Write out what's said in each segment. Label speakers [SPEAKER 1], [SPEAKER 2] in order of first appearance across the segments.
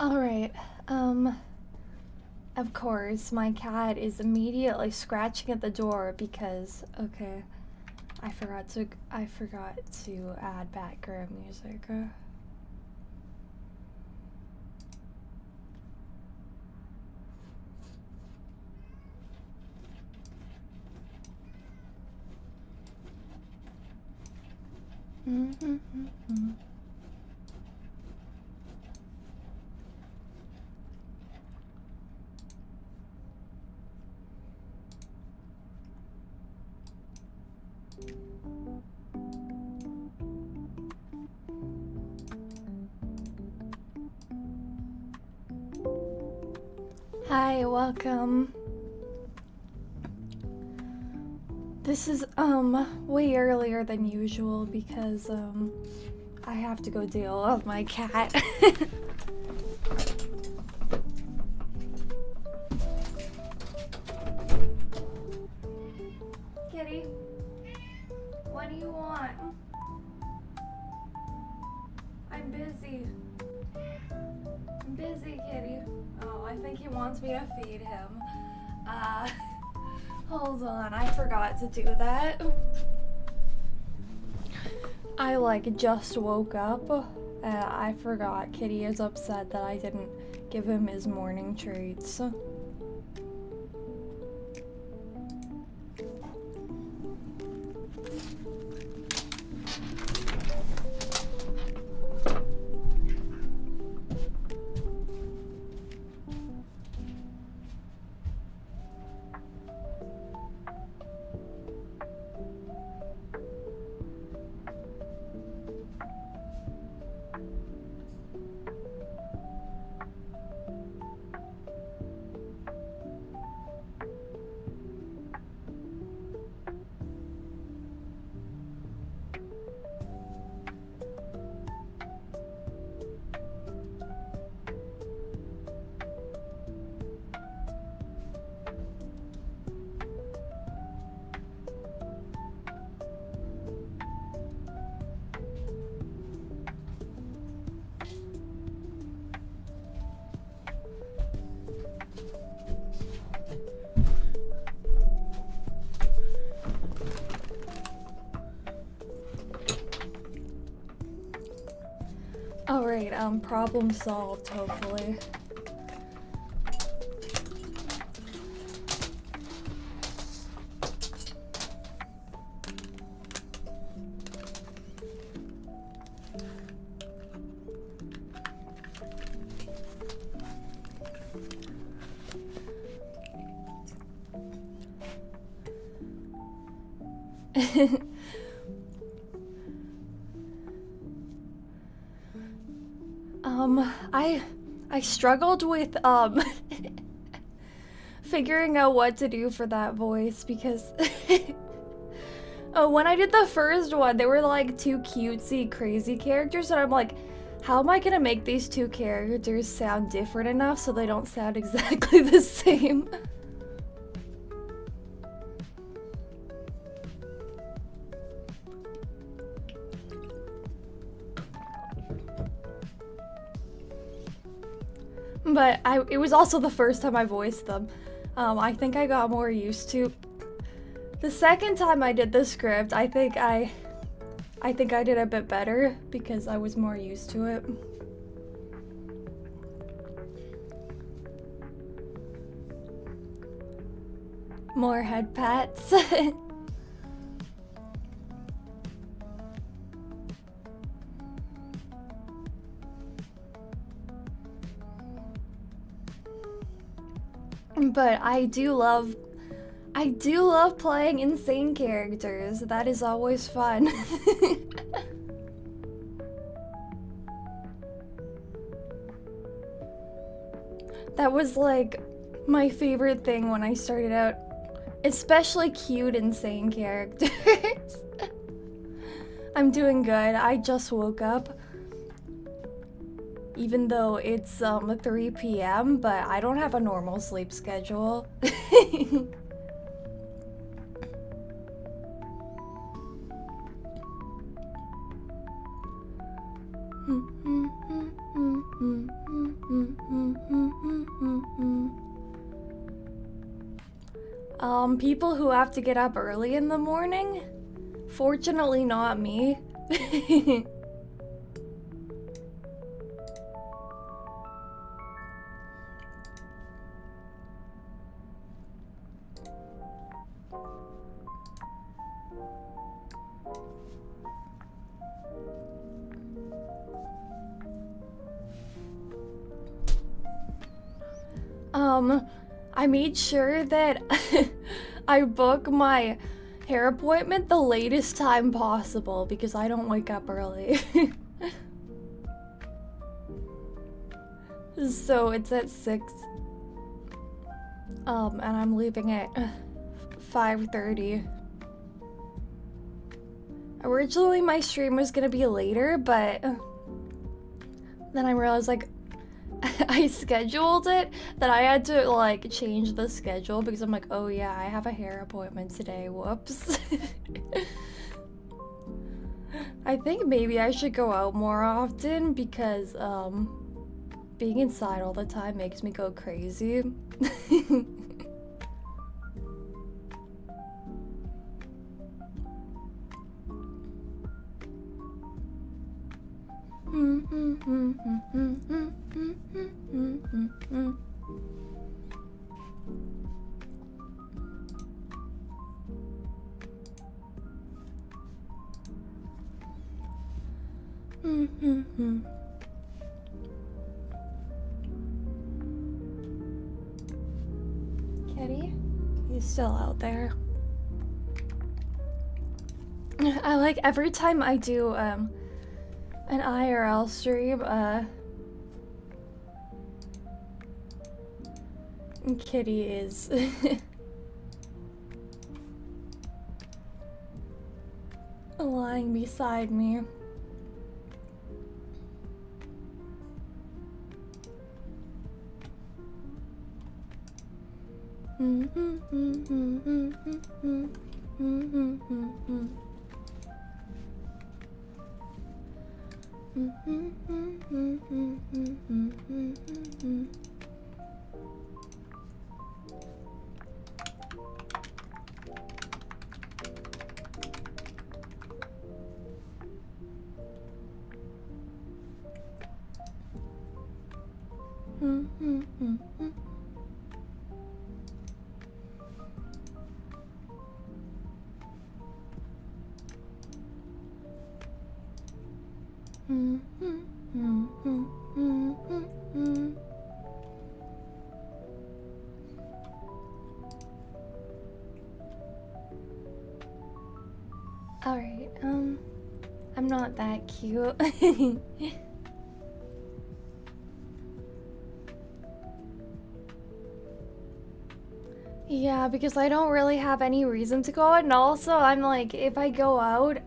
[SPEAKER 1] Alright, of course, my cat is immediately scratching at the door because, okay, I forgot to add background music. Hi, welcome. This is, way earlier than usual because, I have to go deal with my cat. Kitty, what do you want? I'm busy. I'm busy, Kitty. Oh, I think he wants me to feed him. Hold on, I forgot to do that. I just woke up. I forgot. Kitty is upset that I didn't give him his morning treats. Alright, problem solved, hopefully. I struggled with, figuring out what to do for that voice because when I did the first one, they were like two cutesy, crazy characters, and I'm like, how am I gonna make these two characters sound different enough so they don't sound exactly the same? But it was also the first time I voiced them. I think I got more used to. The second time I did the script, I think I did a bit better because I was more used to it. More head pats. But I do love playing insane characters. That is always fun. That was like my favorite thing when I started out, especially cute insane characters. I'm doing good. I just woke up. Even though it's 3 p.m., but I don't have a normal sleep schedule. People who have to get up early in the morning? Fortunately not me. I made sure that I book my hair appointment the latest time possible because I don't wake up early. So it's at 6. And I'm leaving at 5:30. Originally my stream was gonna be later, but then I realized like I scheduled it that I had to like change the schedule because I'm like, oh yeah, I have a hair appointment today, whoops. I think maybe I should go out more often because being inside all the time makes me go crazy. Kitty, he's still out there. I like every time I do an IRL stream, Kitty is lying beside me. Alright, I'm not that cute. Yeah, because I don't really have any reason to go out, and also I'm like, if I go out,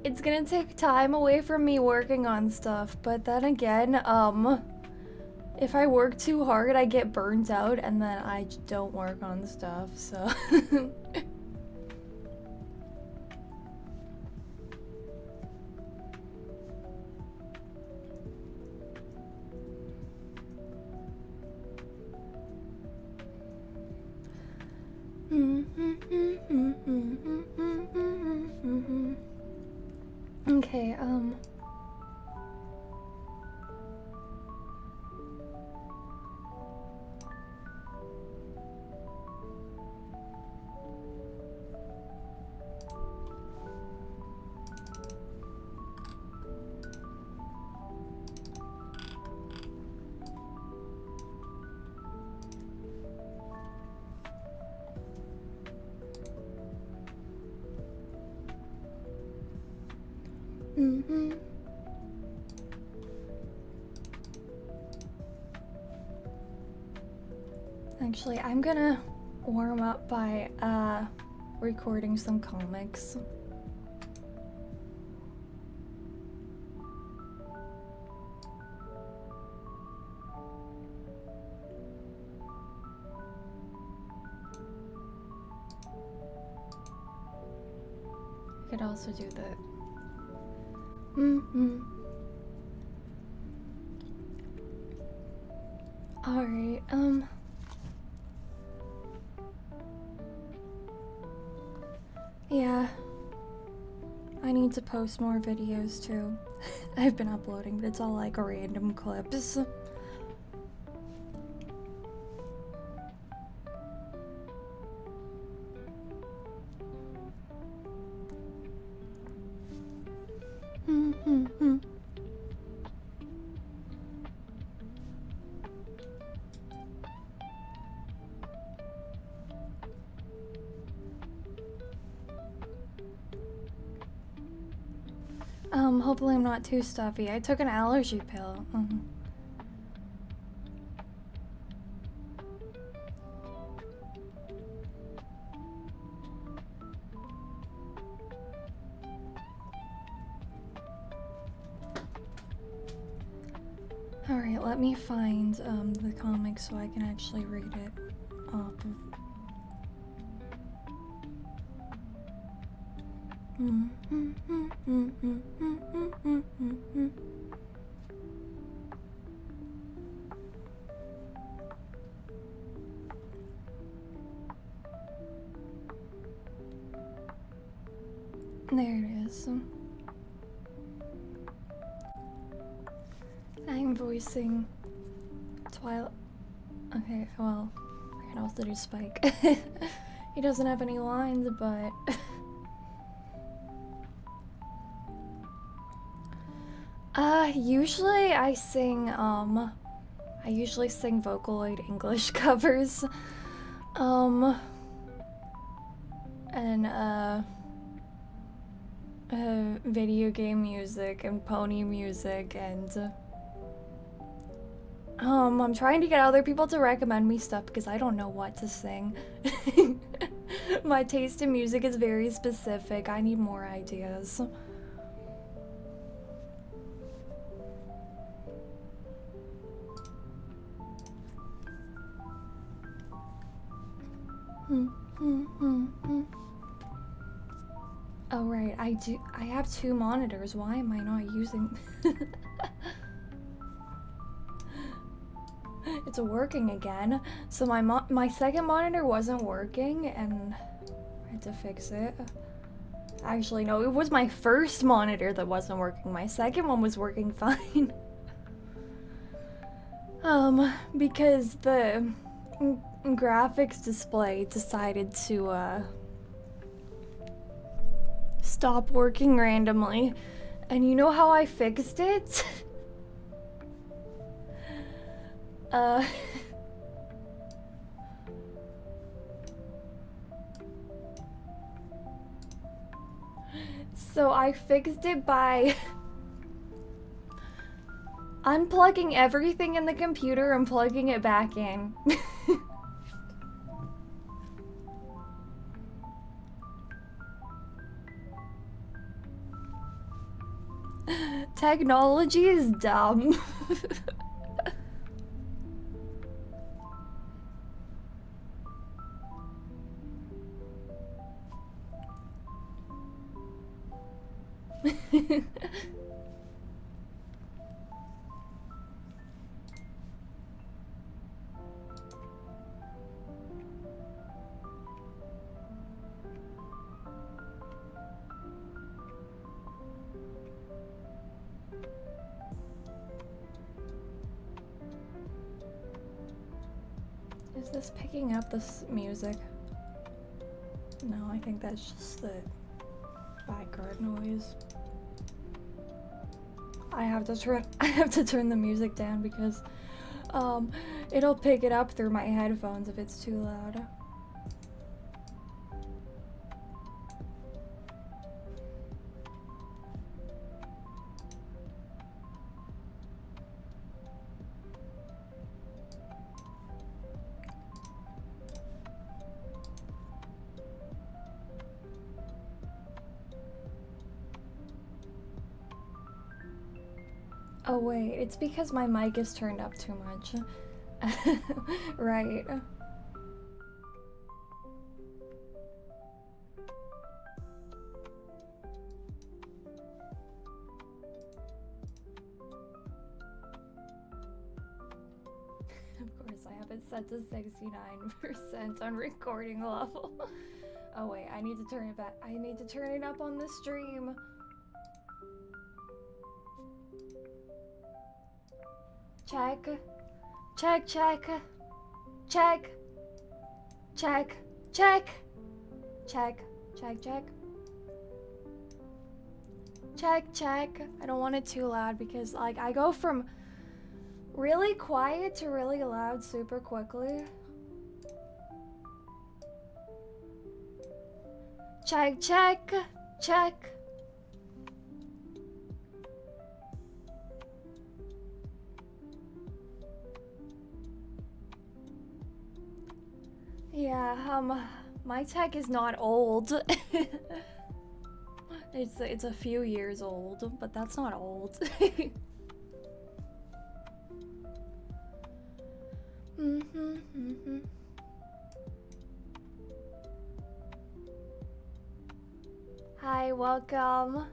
[SPEAKER 1] it's gonna take time away from me working on stuff, but then again, if I work too hard, I get burnt out, and then I don't work on stuff, so. Okay, Actually, I'm gonna warm up by recording some comics. I could also do that. Alright, yeah. I need to post more videos too. I've been uploading, but it's all like random clips. Hopefully I'm not too stuffy. I took an allergy pill. Alright, let me find the comic so I can actually read it off of. There it is. I'm voicing Twilight. Okay, well, I can also do Spike. He doesn't have any lines, but usually I usually sing Vocaloid English covers, and video game music and pony music, and I'm trying to get other people to recommend me stuff because I don't know what to sing. My taste in music is very specific. I need more ideas. Oh right, I have 2 monitors. Why am I not using It's working again. So my second monitor wasn't working and I had to fix it. Actually, no, it was my first monitor that wasn't working. My second one was working fine. Because the graphics display decided to stop working randomly. And you know how I fixed it? So I fixed it by unplugging everything in the computer and plugging it back in. Technology is dumb. Is this picking up this music? No, I think that's just the background noise. I have to turn the music down because it'll pick it up through my headphones if it's too loud. Oh wait, it's because my mic is turned up too much. Right. Of set to 69% on recording level. Oh wait, I need to turn it back. I need to turn it up on the stream. Check. Check, check. Check. Check. Check. Check. Check, check. Check, check. I don't want it too loud because like I go from really quiet to really loud super quickly. Check, check, check. Yeah, my tech is not old. It's a few years old, but that's not old. Hi, welcome.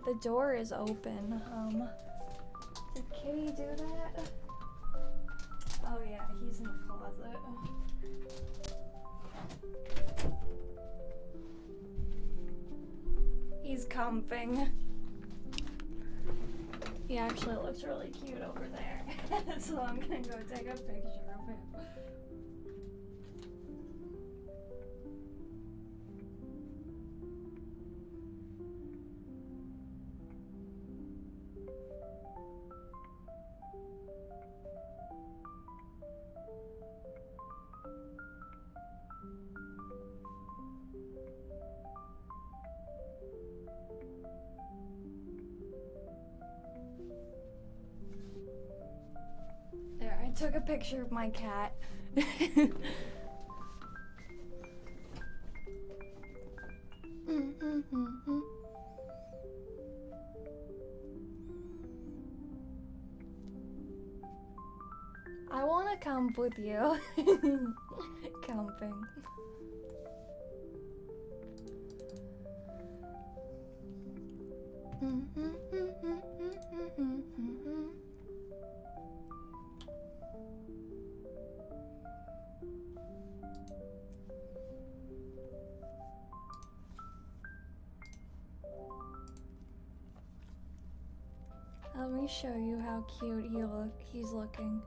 [SPEAKER 1] The door is open. Did Kitty do that? Oh yeah, he's in the closet. He's comfing. He actually looks really cute over there. So I'm gonna go take a picture of him. There, I took a picture of my cat. I wanna come with you. Camping. Let me show you how cute he's looking.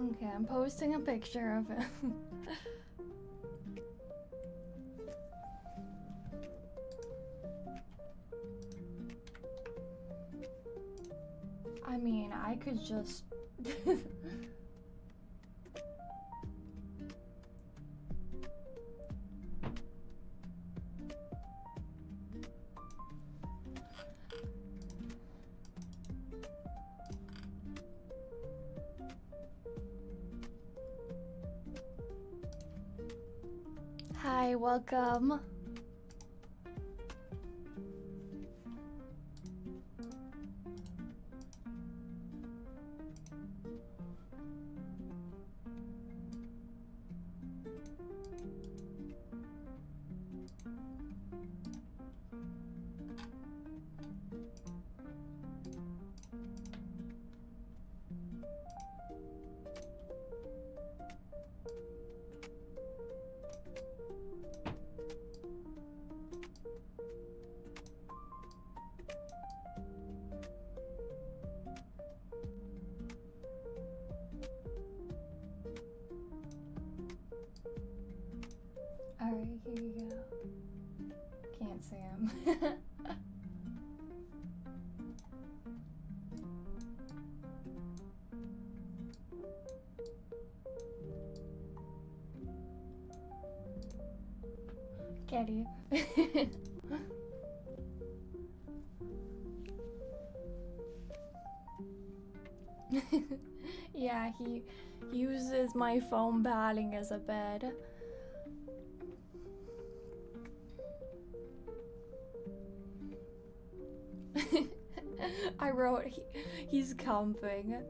[SPEAKER 1] Okay, I'm posting a picture of him. I could just... Hi, welcome. Alright, here you go. Can't see him. Getty. Yeah, he uses my foam padding as a bed. I wrote he's comfing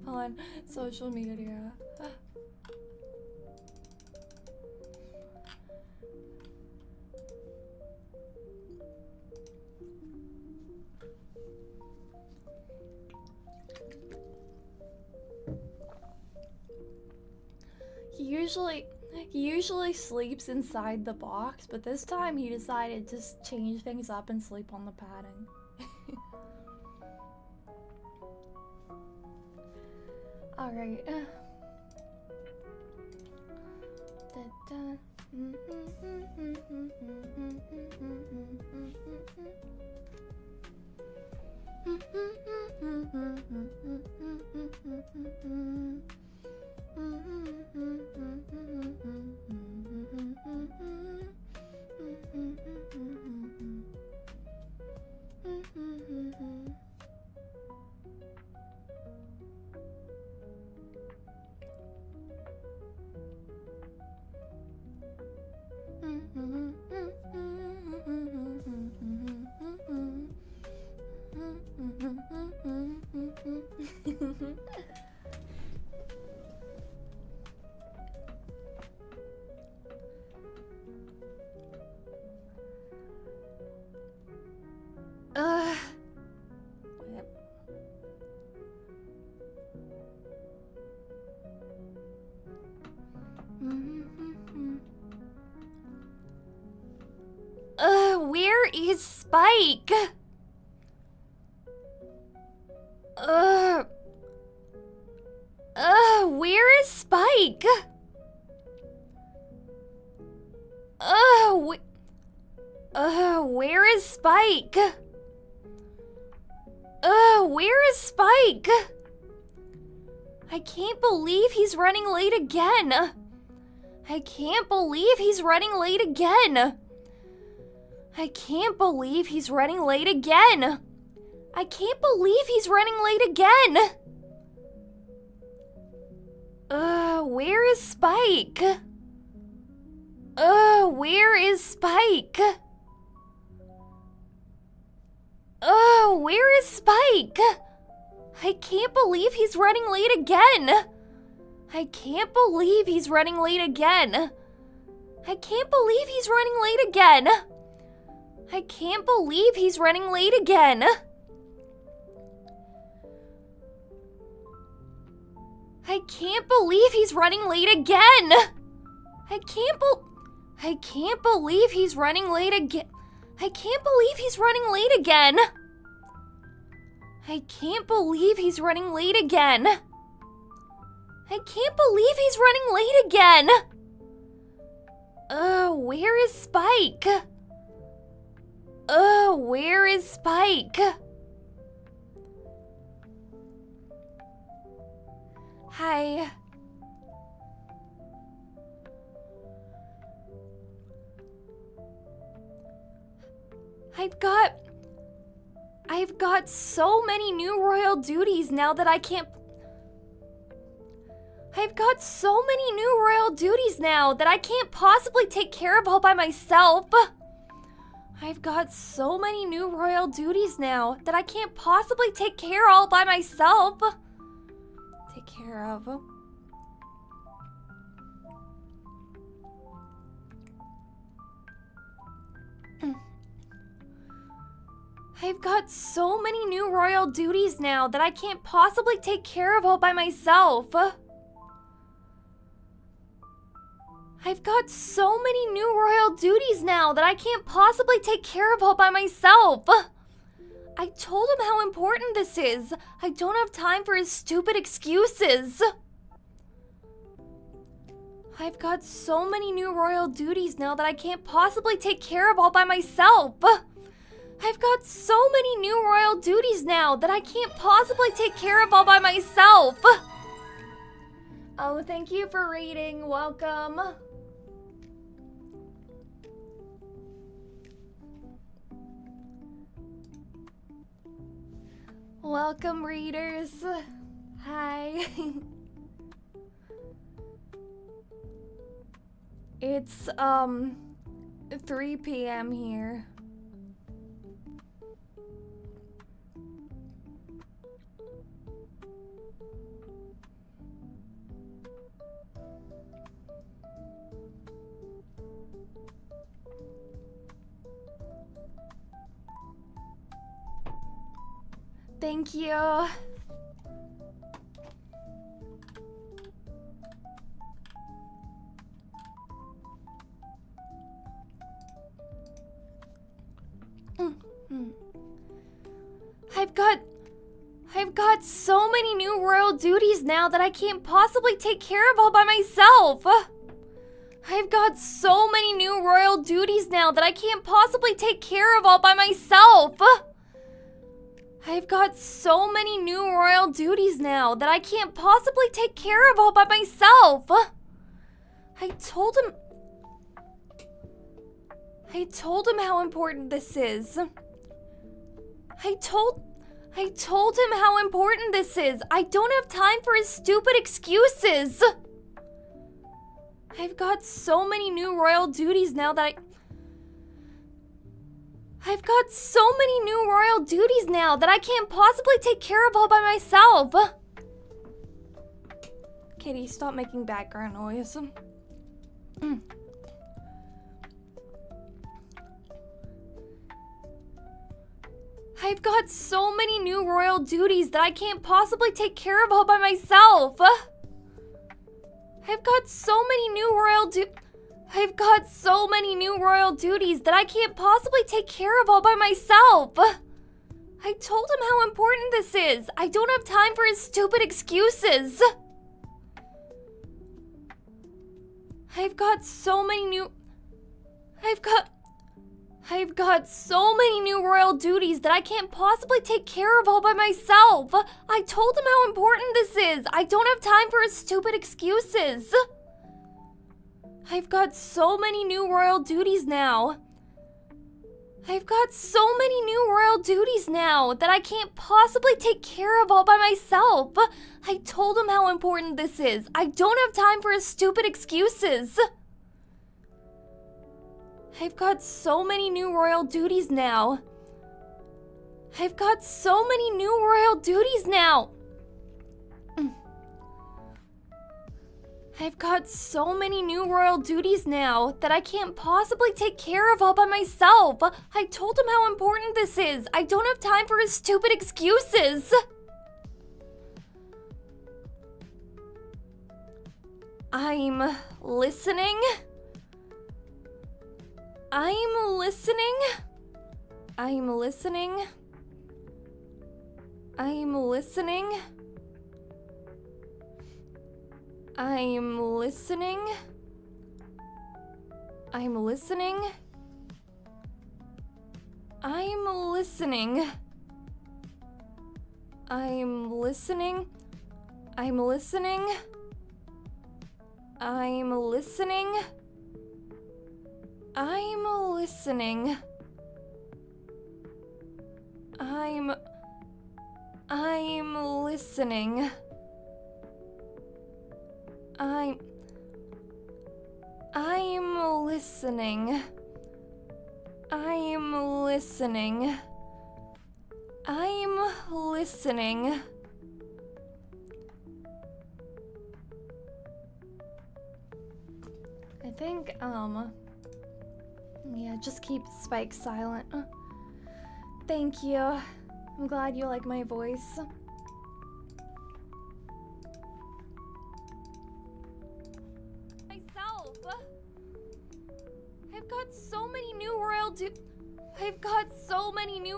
[SPEAKER 1] on social media. He usually sleeps inside the box, but this time he decided to change things up and sleep on the padding. Alright. Where is Spike? Where is Spike? Where is Spike? Where is Spike? I can't believe he's running late again. I can't believe he's running late again. I can't believe he's running late again. I can't believe he's running late again. Where is Spike? Where is Spike? Where is Spike? I can't believe he's running late again. I can't believe he's running late again. I can't believe he's running late again. I can't believe he's running late again. I can't believe he's running late again. I can't believe he's running late again. I can't believe he's running late again. I can't believe he's running late again. I can't believe he's running late again. Where is Spike? Where is Spike? Hi. I've got so many new royal duties now that I can't... I've got so many new royal duties now that I can't possibly take care of all by myself. I've got so many new royal duties now that I can't possibly take care all by myself. Take care of. I've got so many new royal duties now that I can't possibly take care of all by myself. I've got so many new royal duties now that I can't possibly take care of all by myself. I told him how important this is. I don't have time for his stupid excuses. I've got so many new royal duties now that I can't possibly take care of all by myself. I've got so many new royal duties now that I can't possibly take care of all by myself. Oh, thank you for reading. Welcome. Welcome, readers. Hi. It's 3 p.m. here. Thank you. I've got so many new royal duties now that I can't possibly take care of all by myself. I've got so many new royal duties now that I can't possibly take care of all by myself. I've got so many new royal duties now that I can't possibly take care of all by myself. I told him how important this is. I told him how important this is. I don't have time for his stupid excuses. I've got so many new royal duties now that I've got so many new royal duties now that I can't possibly take care of all by myself. Kitty, stop making background noise. I've got so many new royal duties that I can't possibly take care of all by myself. I've got so many new royal duties that I can't possibly take care of all by myself. I told him how important this is. I don't have time for his stupid excuses. I've got so many new royal duties that I can't possibly take care of all by myself. I told him how important this is. I don't have time for his stupid excuses. I've got so many new royal duties now. I've got so many new royal duties now that I can't possibly take care of all by myself. I told him how important this is. I don't have time for his stupid excuses. I've got so many new royal duties now. I've got so many new royal duties now. I've got so many new royal duties now that I can't possibly take care of all by myself. I told him how important this is. I don't have time for his stupid excuses. I'm listening. I'm listening. I'm listening. I'm listening. I'm listening. I'm listening. I'm listening. I'm listening. I'm listening. I'm listening. I'm listening. I'm listening. I'm listening. I'm listening. I'm listening. I think, yeah, just keep Spike silent. Thank you. I'm glad you like my voice. Myself. I've got so many new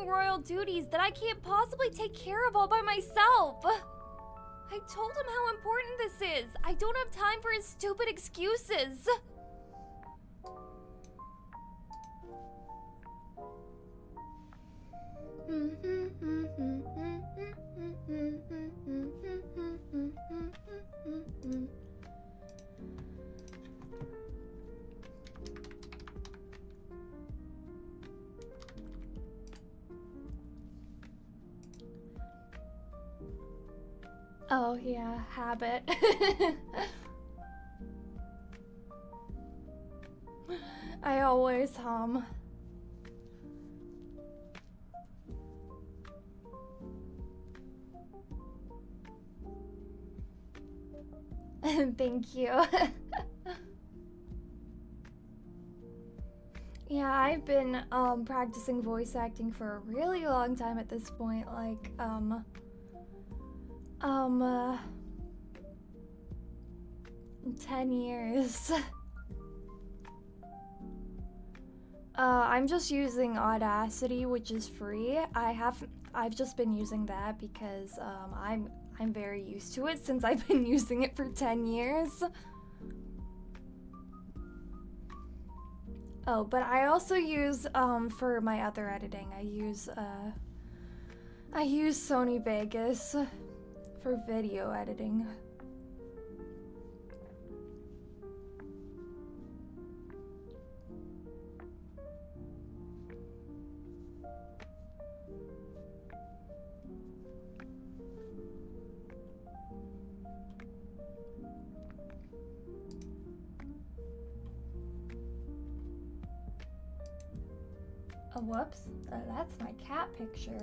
[SPEAKER 1] royal duties that I can't possibly take care of all by myself. I told him how important this is. I don't have time for his stupid excuses. Oh yeah, habit. I always hum. Thank you. Yeah, I've been practicing voice acting for a really long time at this point, like 10 years. I'm just using Audacity, which is free. I've just been using that because I'm very used to it since I've been using it for 10 years. Oh, but I also use for my other editing, I use Sony Vegas for video editing. Oh, whoops. That's my cat picture.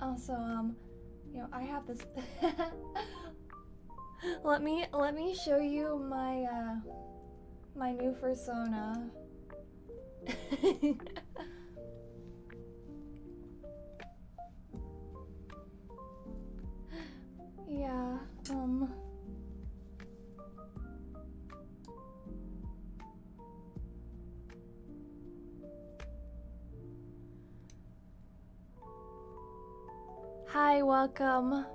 [SPEAKER 1] Also, you know, I have this. let me show you my my new persona. Yeah, Hi, welcome.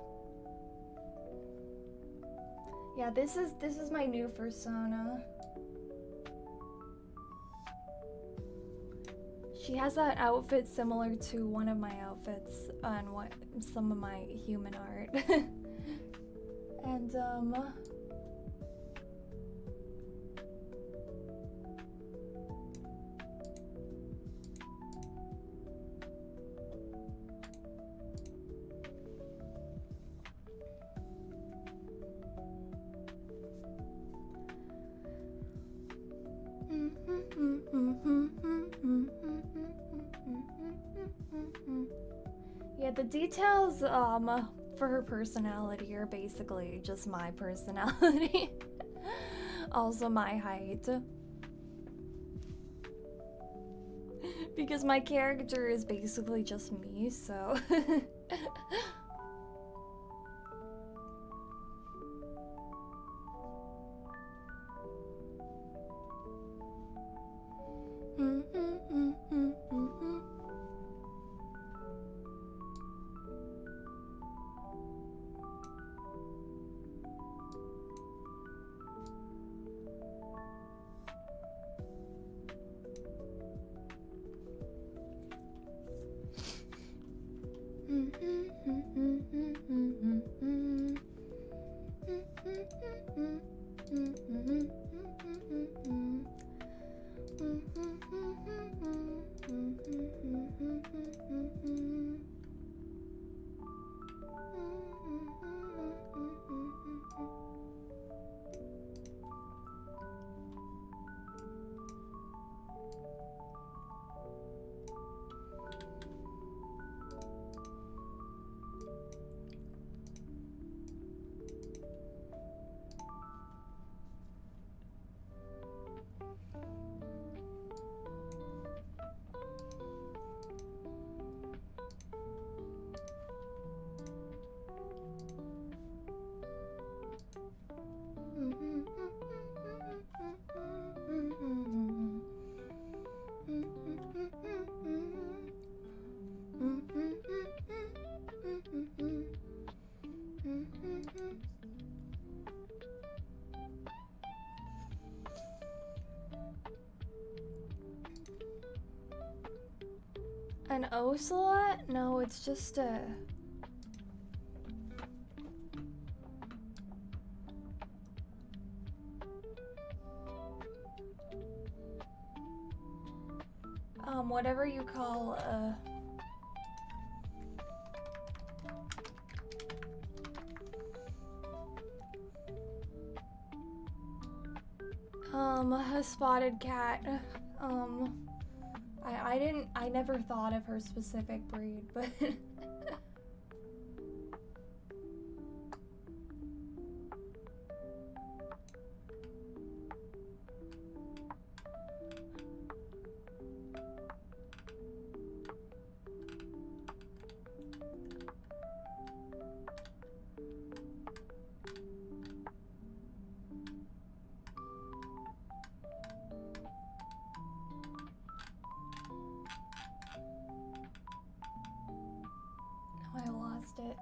[SPEAKER 1] Yeah, this is my new persona. She has that outfit similar to one of my outfits on some of my human art. And yeah, the details for her personality are basically just my personality. Also my height. Because my character is basically just me, so An ocelot? No, it's just a... whatever you call a spotted cat. I never thought of her specific breed, but I lost it.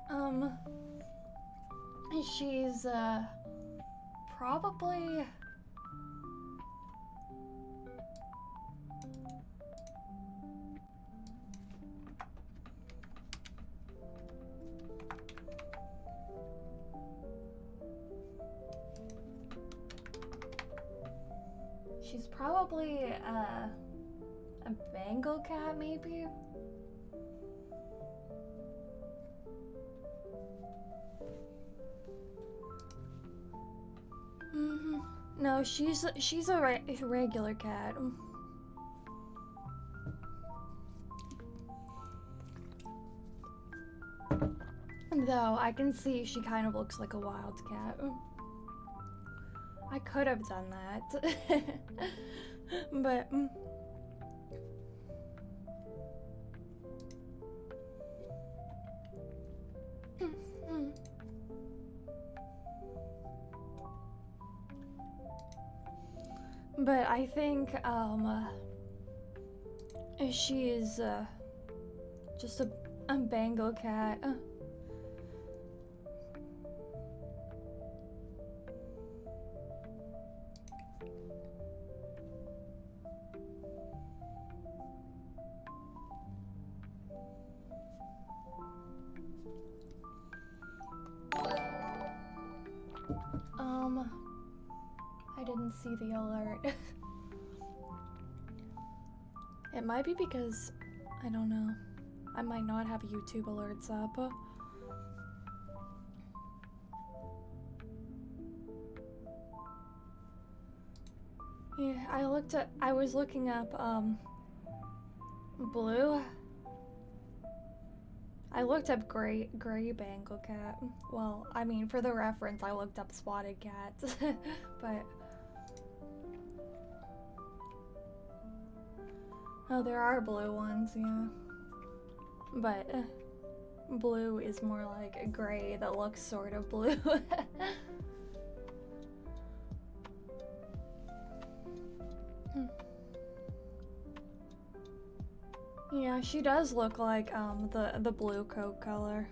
[SPEAKER 1] She's probably a Bengal cat, maybe. No, she's a regular cat. Though I can see she kind of looks like a wild cat. I could have done that, but. But I think she is just a Bengal cat. I didn't see the alert. It might be because, I don't know, I might not have YouTube alerts up. Yeah, I was looking up, blue. I looked up gray Bengal cat. Well, I mean, for the reference, I looked up spotted cats, but... Oh, there are blue ones, yeah. But blue is more like a gray that looks sort of blue. Yeah, she does look like the blue coat color.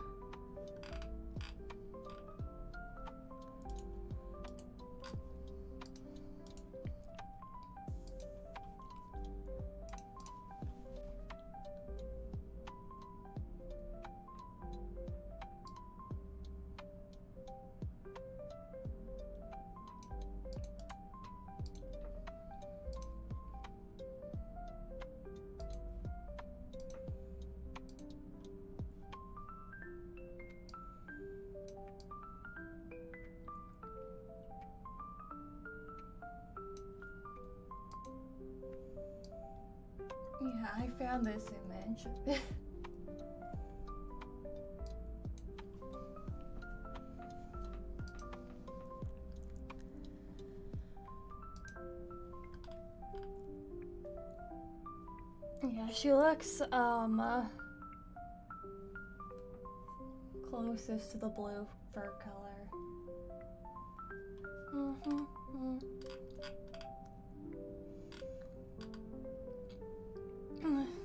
[SPEAKER 1] Yeah, I found this image. Yeah, she looks closest to the blue fur color.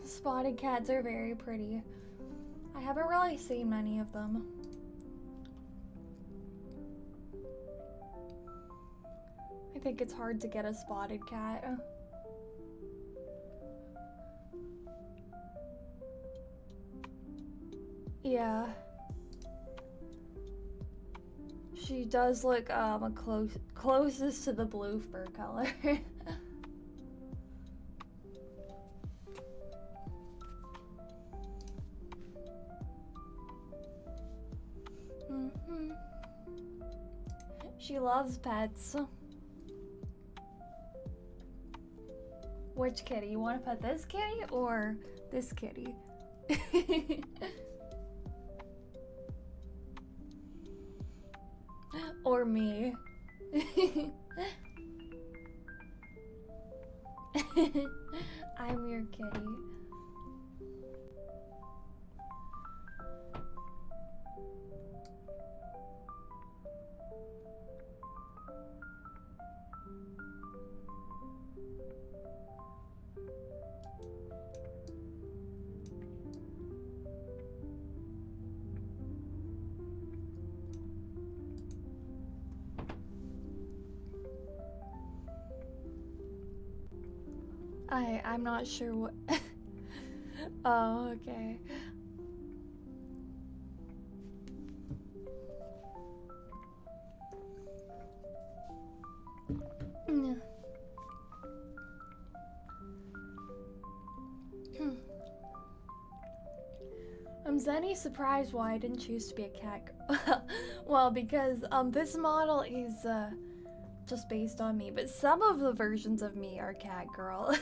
[SPEAKER 1] Spotted cats are very pretty. I haven't really seen many of them. I think it's hard to get a spotted cat. She does look closest to the blue fur color. She loves pets. Which kitty? You want to pet this kitty or this kitty? Or me. I'm your kitty. I'm not sure what. Oh, okay. Zenny surprised why I didn't choose to be a cat. Well, because this model is just based on me, but some of the versions of me are cat girl.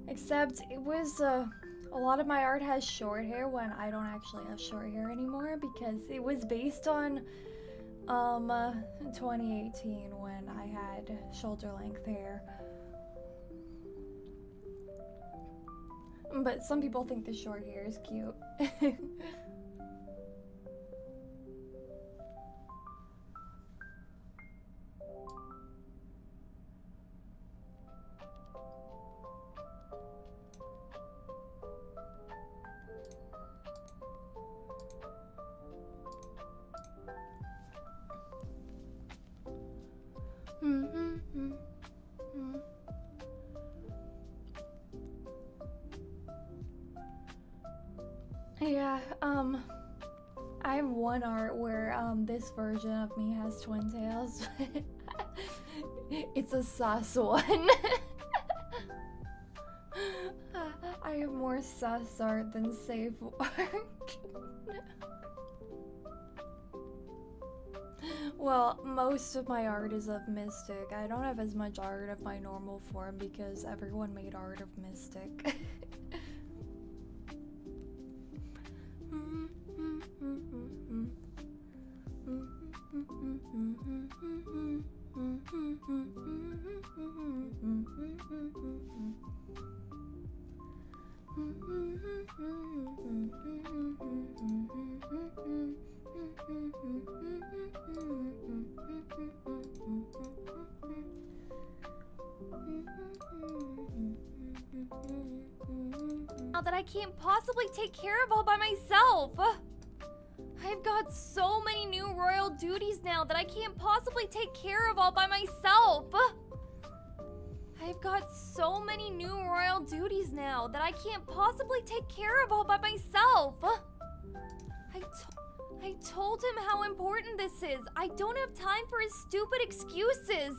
[SPEAKER 1] Except it was a lot of my art has short hair when I don't actually have short hair anymore, because it was based on 2018 when I had shoulder length hair. But some people think the short hair is cute. Yeah, I have one art where this version of me has twin tails. It's a sus one. I have more sus art than safe art. Well, most of my art is of Mystic. I don't have as much art of my normal form because everyone made art of Mystic.
[SPEAKER 2] Now that I can't possibly take care of all by myself. I've got so many new royal duties now that I can't possibly take care of all by myself. I've got so many new royal duties now that I can't possibly take care of all by myself. I told him how important this is. I don't have time for his stupid excuses.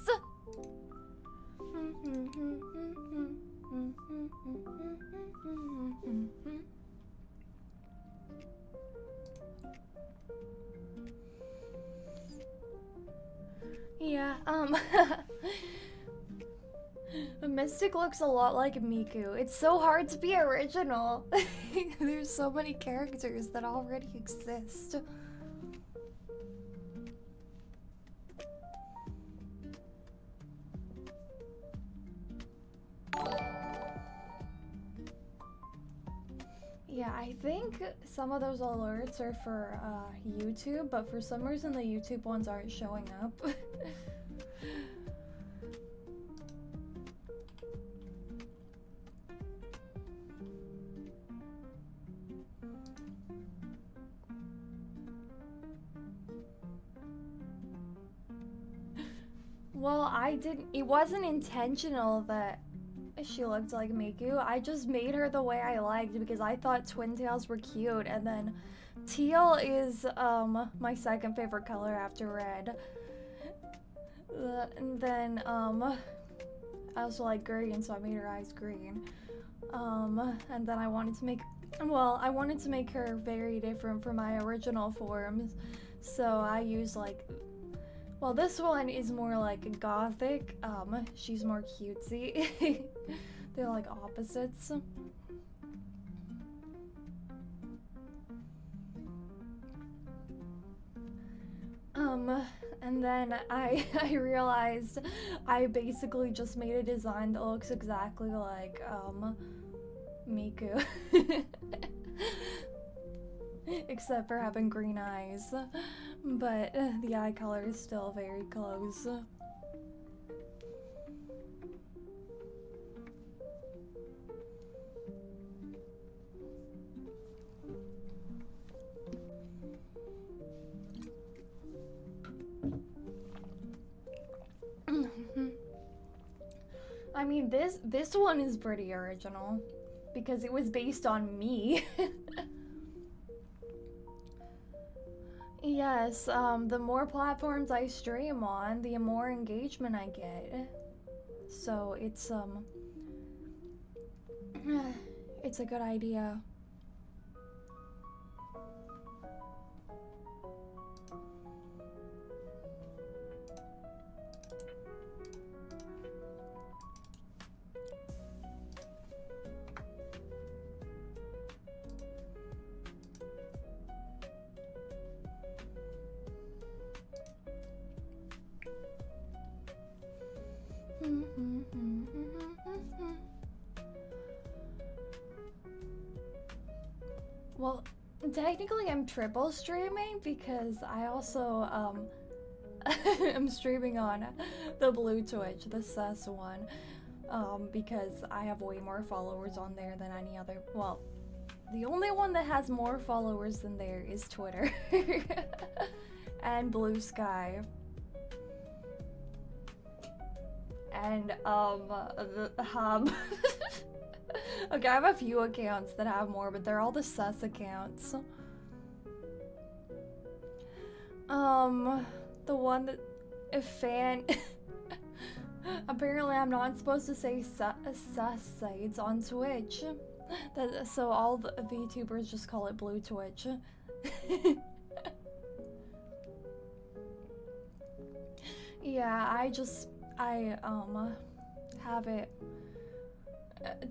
[SPEAKER 1] Yeah, Mystic looks a lot like Miku. It's so hard to be original. There's so many characters that already exist. Yeah, I think some of those alerts are for YouTube, but for some reason the YouTube ones aren't showing up. Well, it wasn't intentional that she looked like Miku. I just made her the way I liked because I thought twin tails were cute, and then teal is my second favorite color after red. And then I also like green, so I made her eyes green. And then I wanted to make her very different from my original forms, so I used like, well, this one is more like gothic, she's more cutesy. They're like opposites. And then I realized I basically just made a design that looks exactly like, Miku. Except for having green eyes. But the eye color is still very close. I mean, this one is pretty original because it was based on me. Yes, the more platforms I stream on, the more engagement I get. So it's it's a good idea. Well, technically I'm triple streaming because I also am streaming on the blue Twitch, the sus one, because I have way more followers on there than any other. Well, the only one that has more followers than there is Twitter and Blue Sky. And the hub. Okay, I have a few accounts that have more, but they're all the sus accounts. The one that if fan apparently I'm not supposed to say sus sites on Twitch. So all the VTubers just call it Blue Twitch. Yeah, I have it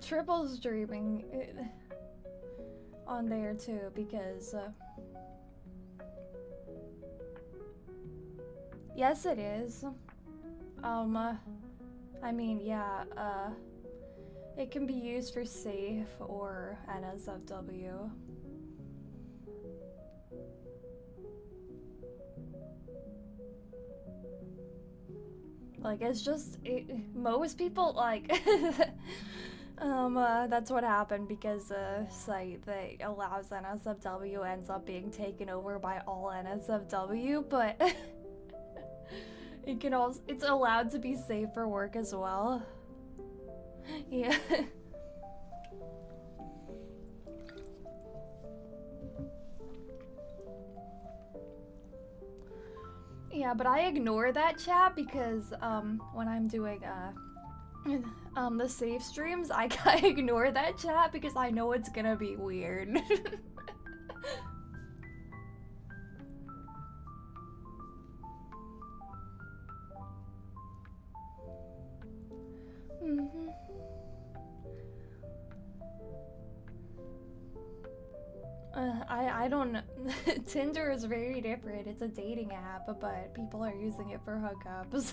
[SPEAKER 1] triple streaming on there too because yes it is. I mean, yeah, it can be used for safe or NSFW. Like, it's just, most people, like, that's what happened because a site that allows NSFW ends up being taken over by all NSFW, but it can also, it's allowed to be safe for work as well. Yeah. Yeah, but I ignore that chat because when I'm doing the safe streams, I ignore that chat because I know it's gonna be weird. I don't know. Tinder is very different. It's a dating app, but people are using it for hookups.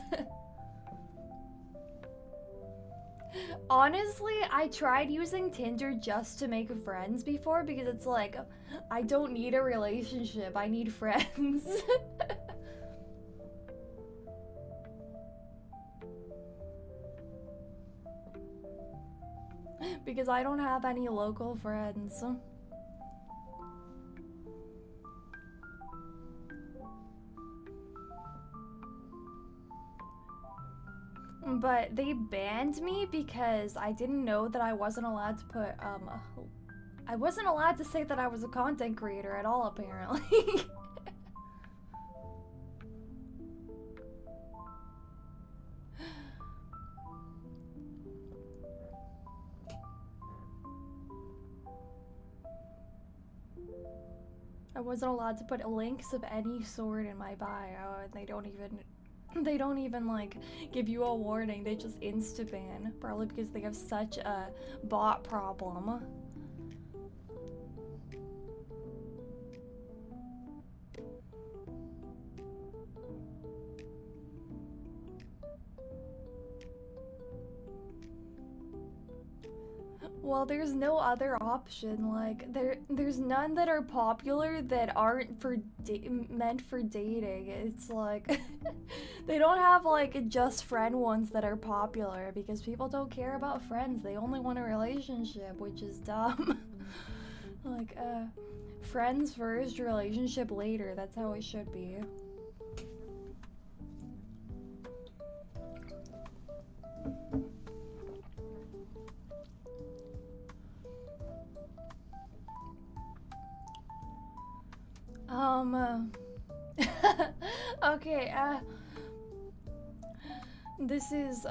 [SPEAKER 1] Honestly, I tried using Tinder just to make friends before because it's like, I don't need a relationship, I need friends. Because I don't have any local friends. but they banned me because I didn't know that I wasn't allowed to put, I wasn't allowed to say that I was a content creator at all, apparently. I wasn't allowed to put links of any sort in my bio, and they don't even like give you a warning. They just insta ban, probably because they have such a bot problem. Well, there's no other option. Like, there's none that are popular that aren't meant for dating. It's like, they don't have like just friend ones that are popular because people don't care about friends. They only want a relationship, which is dumb. Like, friends first, relationship later. That's how it should be. Okay, this is,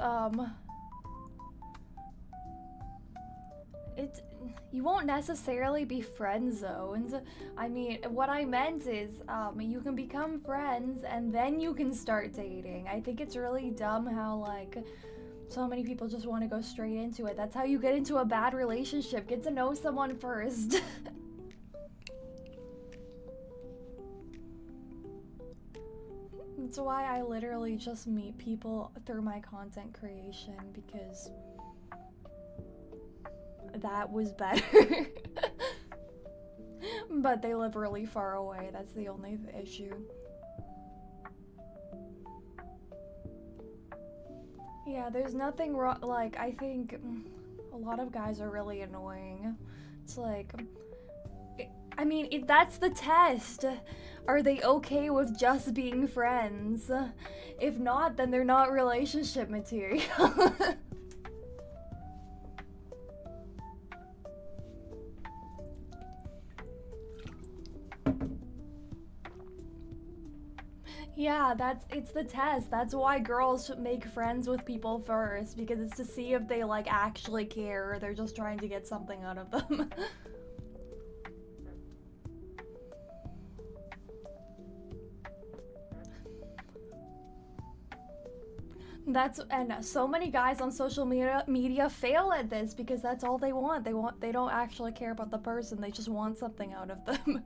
[SPEAKER 1] you won't necessarily be friend zoned. I mean, what I meant is, you can become friends and then you can start dating. I think it's really dumb how, like, so many people just want to go straight into it. That's how you get into a bad relationship. Get to know someone first. That's why I literally just meet people through my content creation, because that was better. But they live really far away. That's the only issue. Yeah, there's nothing wrong. Like, I think a lot of guys are really annoying. It's like, I mean, that's the test. Are they okay with just being friends? If not, then they're not relationship material. Yeah, it's the test. That's why girls should make friends with people first, because it's to see if they like actually care or they're just trying to get something out of them. And so many guys on social media fail at this because that's all they want. They don't actually care about the person. They just want something out of them.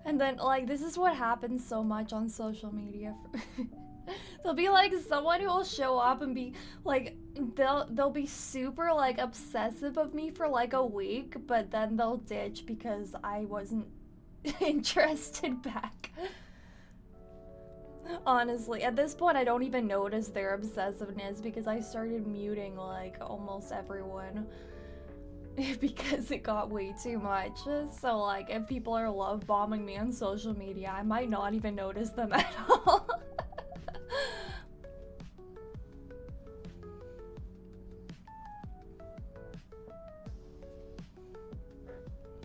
[SPEAKER 1] And then, like, this is what happens so much on social media. There'll be like someone who will show up and be like, they'll be super like obsessive of me for like a week, but then they'll ditch because I wasn't interested back. Honestly, at this point I don't even notice their obsessiveness because I started muting like almost everyone because it got way too much. So like if people are love bombing me on social media, I might not even notice them at all.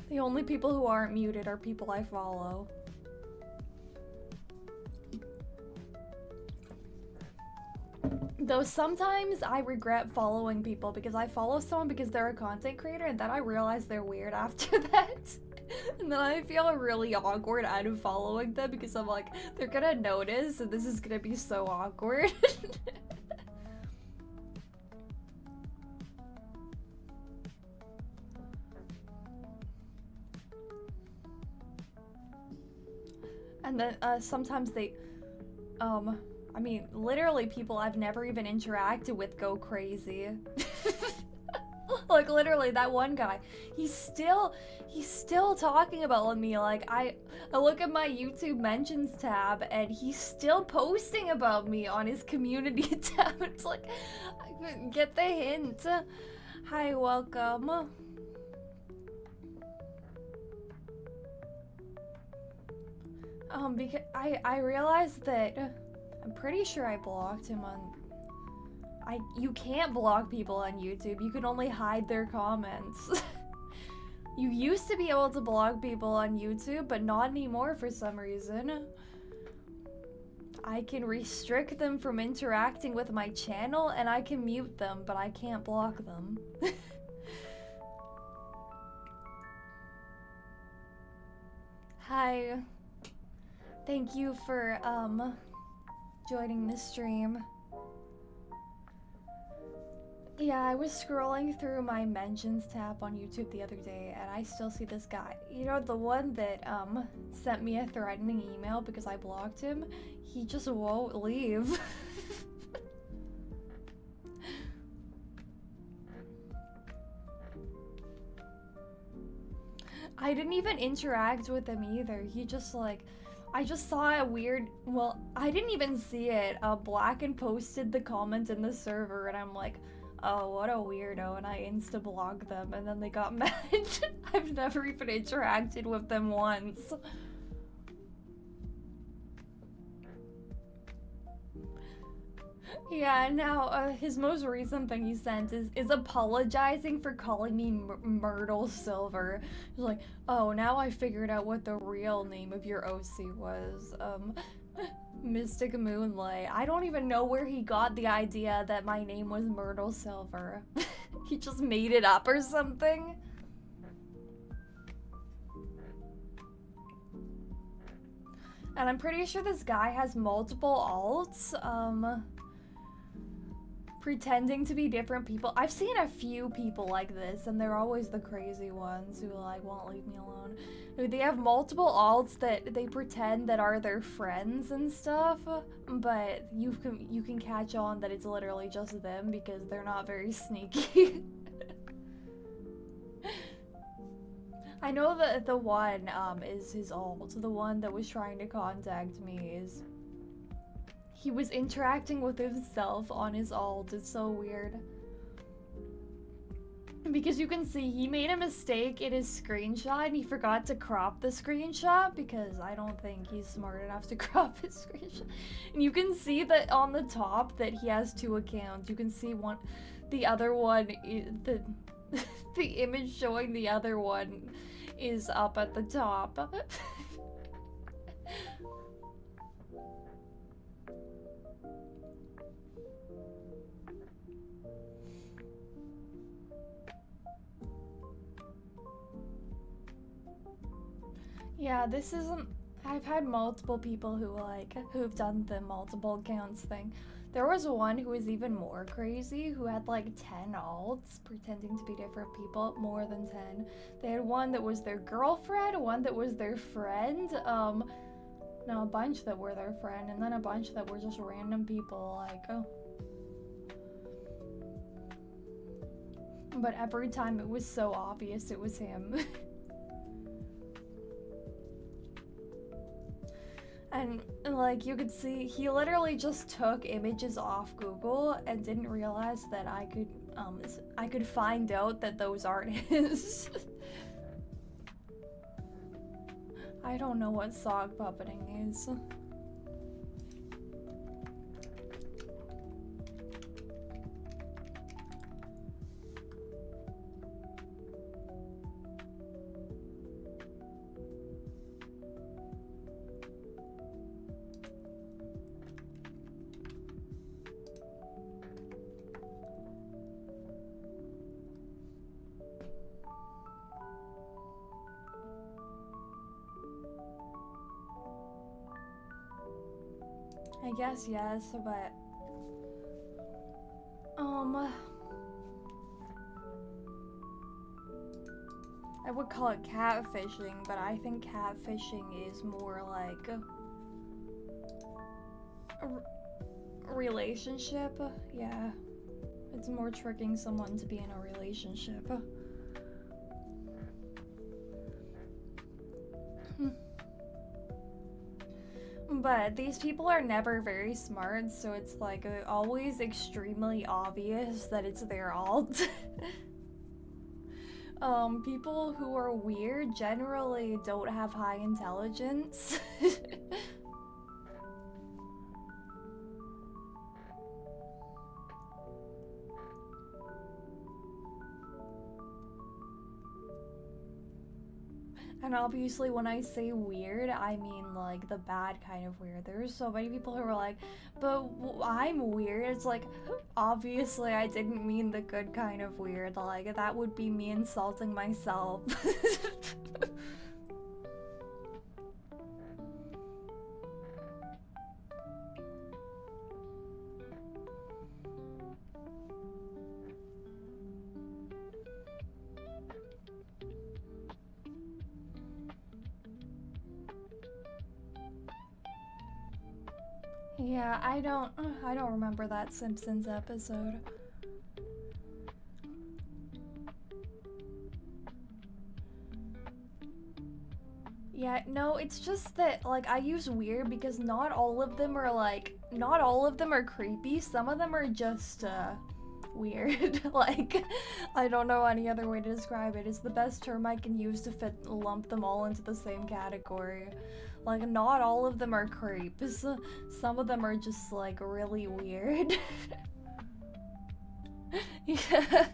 [SPEAKER 1] The only people who aren't muted are people I follow. Though sometimes I regret following people because I follow someone because they're a content creator and then I realize they're weird after that. And then I feel really awkward out of following them because I'm like, they're gonna notice and this is gonna be so awkward. And then sometimes they, I mean, literally people I've never even interacted with go crazy. Like literally that one guy, he's still talking about me. Like I look at my YouTube mentions tab and he's still posting about me on his community tab. It's like, get the hint. Hi, welcome. Because I realized that I'm pretty sure I blocked him on. You can't block people on YouTube. You can only hide their comments. You used to be able to block people on YouTube, but not anymore for some reason. I can restrict them from interacting with my channel, and I can mute them, but I can't block them. Hi. Thank you for, joining the stream. Yeah, I was scrolling through my mentions tab on YouTube the other day, and I still see this guy. You know, the one that, sent me a threatening email because I blocked him? He just won't leave. I didn't even interact with him either. He just, like, I just saw a weird, well, I didn't even see it. Blacken posted the comment in the server, and I'm like, oh, what a weirdo, and I insta-blocked them, and then they got mad. I've never even interacted with them once. Yeah, now, his most recent thing he sent is apologizing for calling me Myrtle Silver. He's like, oh, now I figured out what the real name of your OC was. Mystic Moonlight. I don't even know where he got the idea that my name was Myrtle Silver. He just made it up or something. And I'm pretty sure this guy has multiple alts, pretending to be different people. I've seen a few people like this, and they're always the crazy ones who, like, won't leave me alone. They have multiple alts that they pretend that are their friends and stuff, but you can catch on that it's literally just them because they're not very sneaky. I know that the one is his alt. The one that was trying to contact me is he was interacting with himself on his alt. It's so weird. Because you can see he made a mistake in his screenshot and he forgot to crop the screenshot because I don't think he's smart enough to crop his screenshot. And you can see that on the top that he has 2 accounts. You can see one, the other one, the image showing the other one is up at the top. Yeah, this isn't. I've had multiple people who've done the multiple accounts thing. There was one who was even more crazy who had like 10 alts pretending to be different people, more than 10. They had one that was their girlfriend, one that was their friend, no, a bunch that were their friend, and then a bunch that were just random people, like, oh. But every time it was so obvious it was him. And like you could see, he literally just took images off Google and didn't realize that I could find out that those aren't his. I don't know what sock puppeting is. I guess yes, but I would call it catfishing, but I think catfishing is more like a relationship. Yeah, it's more tricking someone to be in a relationship. But these people are never very smart, so it's like always extremely obvious that it's their alt. People who are weird generally don't have high intelligence. And obviously when I say weird, I mean like the bad kind of weird. There's so many people who are like, but I'm weird. It's like, obviously I didn't mean the good kind of weird. Like, that would be me insulting myself. Yeah, I don't remember that Simpsons episode. Yeah, no, it's just that, like, I use weird because not all of them are, like, not all of them are creepy. Some of them are just, weird. Like, I don't know any other way to describe it. It's the best term I can use to lump them all into the same category. Like, not all of them are creeps. Some of them are just, like, really weird. Yeah.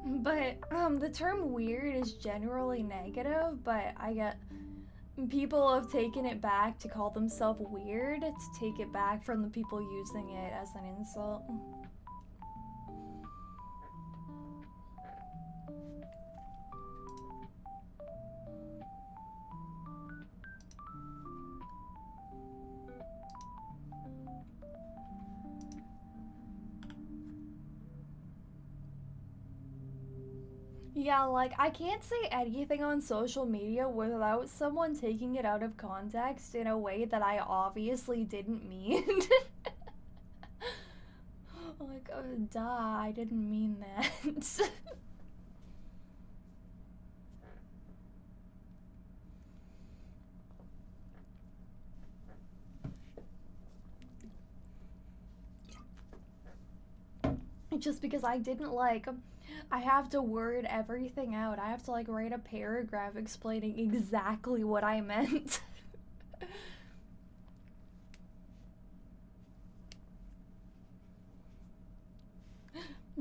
[SPEAKER 1] But, the term weird is generally negative, but I get people have taken it back to call themselves weird, to take it back from the people using it as an insult. Yeah, like, I can't say anything on social media without someone taking it out of context in a way that I obviously didn't mean. Like, oh, duh, I didn't mean that. Just because I didn't, like, I have to word everything out. I have to, like, write a paragraph explaining exactly what I meant.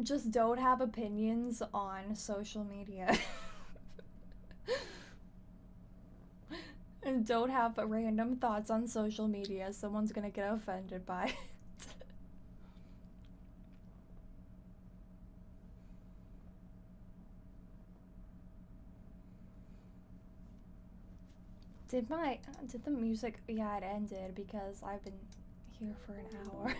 [SPEAKER 1] Just don't have opinions on social media. And don't have random thoughts on social media. Someone's gonna get offended by it. Did the music, yeah, it ended because I've been here for an hour.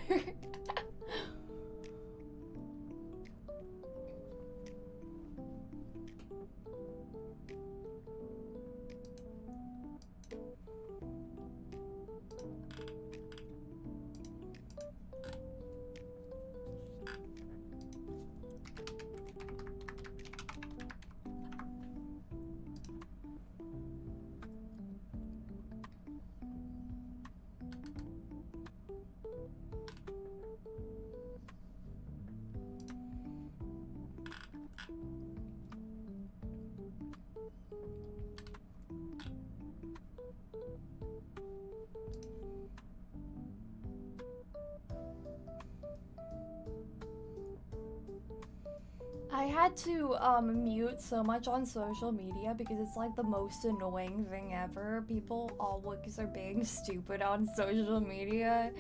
[SPEAKER 1] I had to mute so much on social media because it's like the most annoying thing ever. People always are being stupid on social media,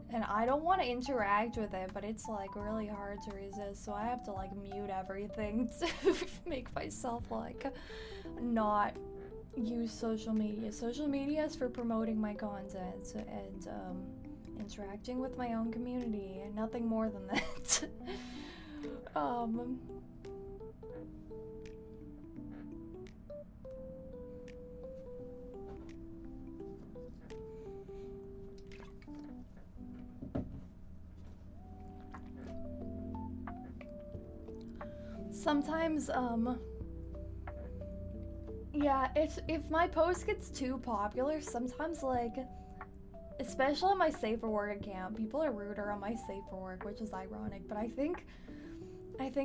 [SPEAKER 1] and I don't want to interact with it, but it's like really hard to resist, so I have to like mute everything to make myself like not use social media. Social media is for promoting my content and interacting with my own community, and nothing more than that. sometimes, yeah, if my post gets too popular, sometimes, like, especially on my Safe for Work account, people are ruder on my Safe for Work, which is ironic, but I think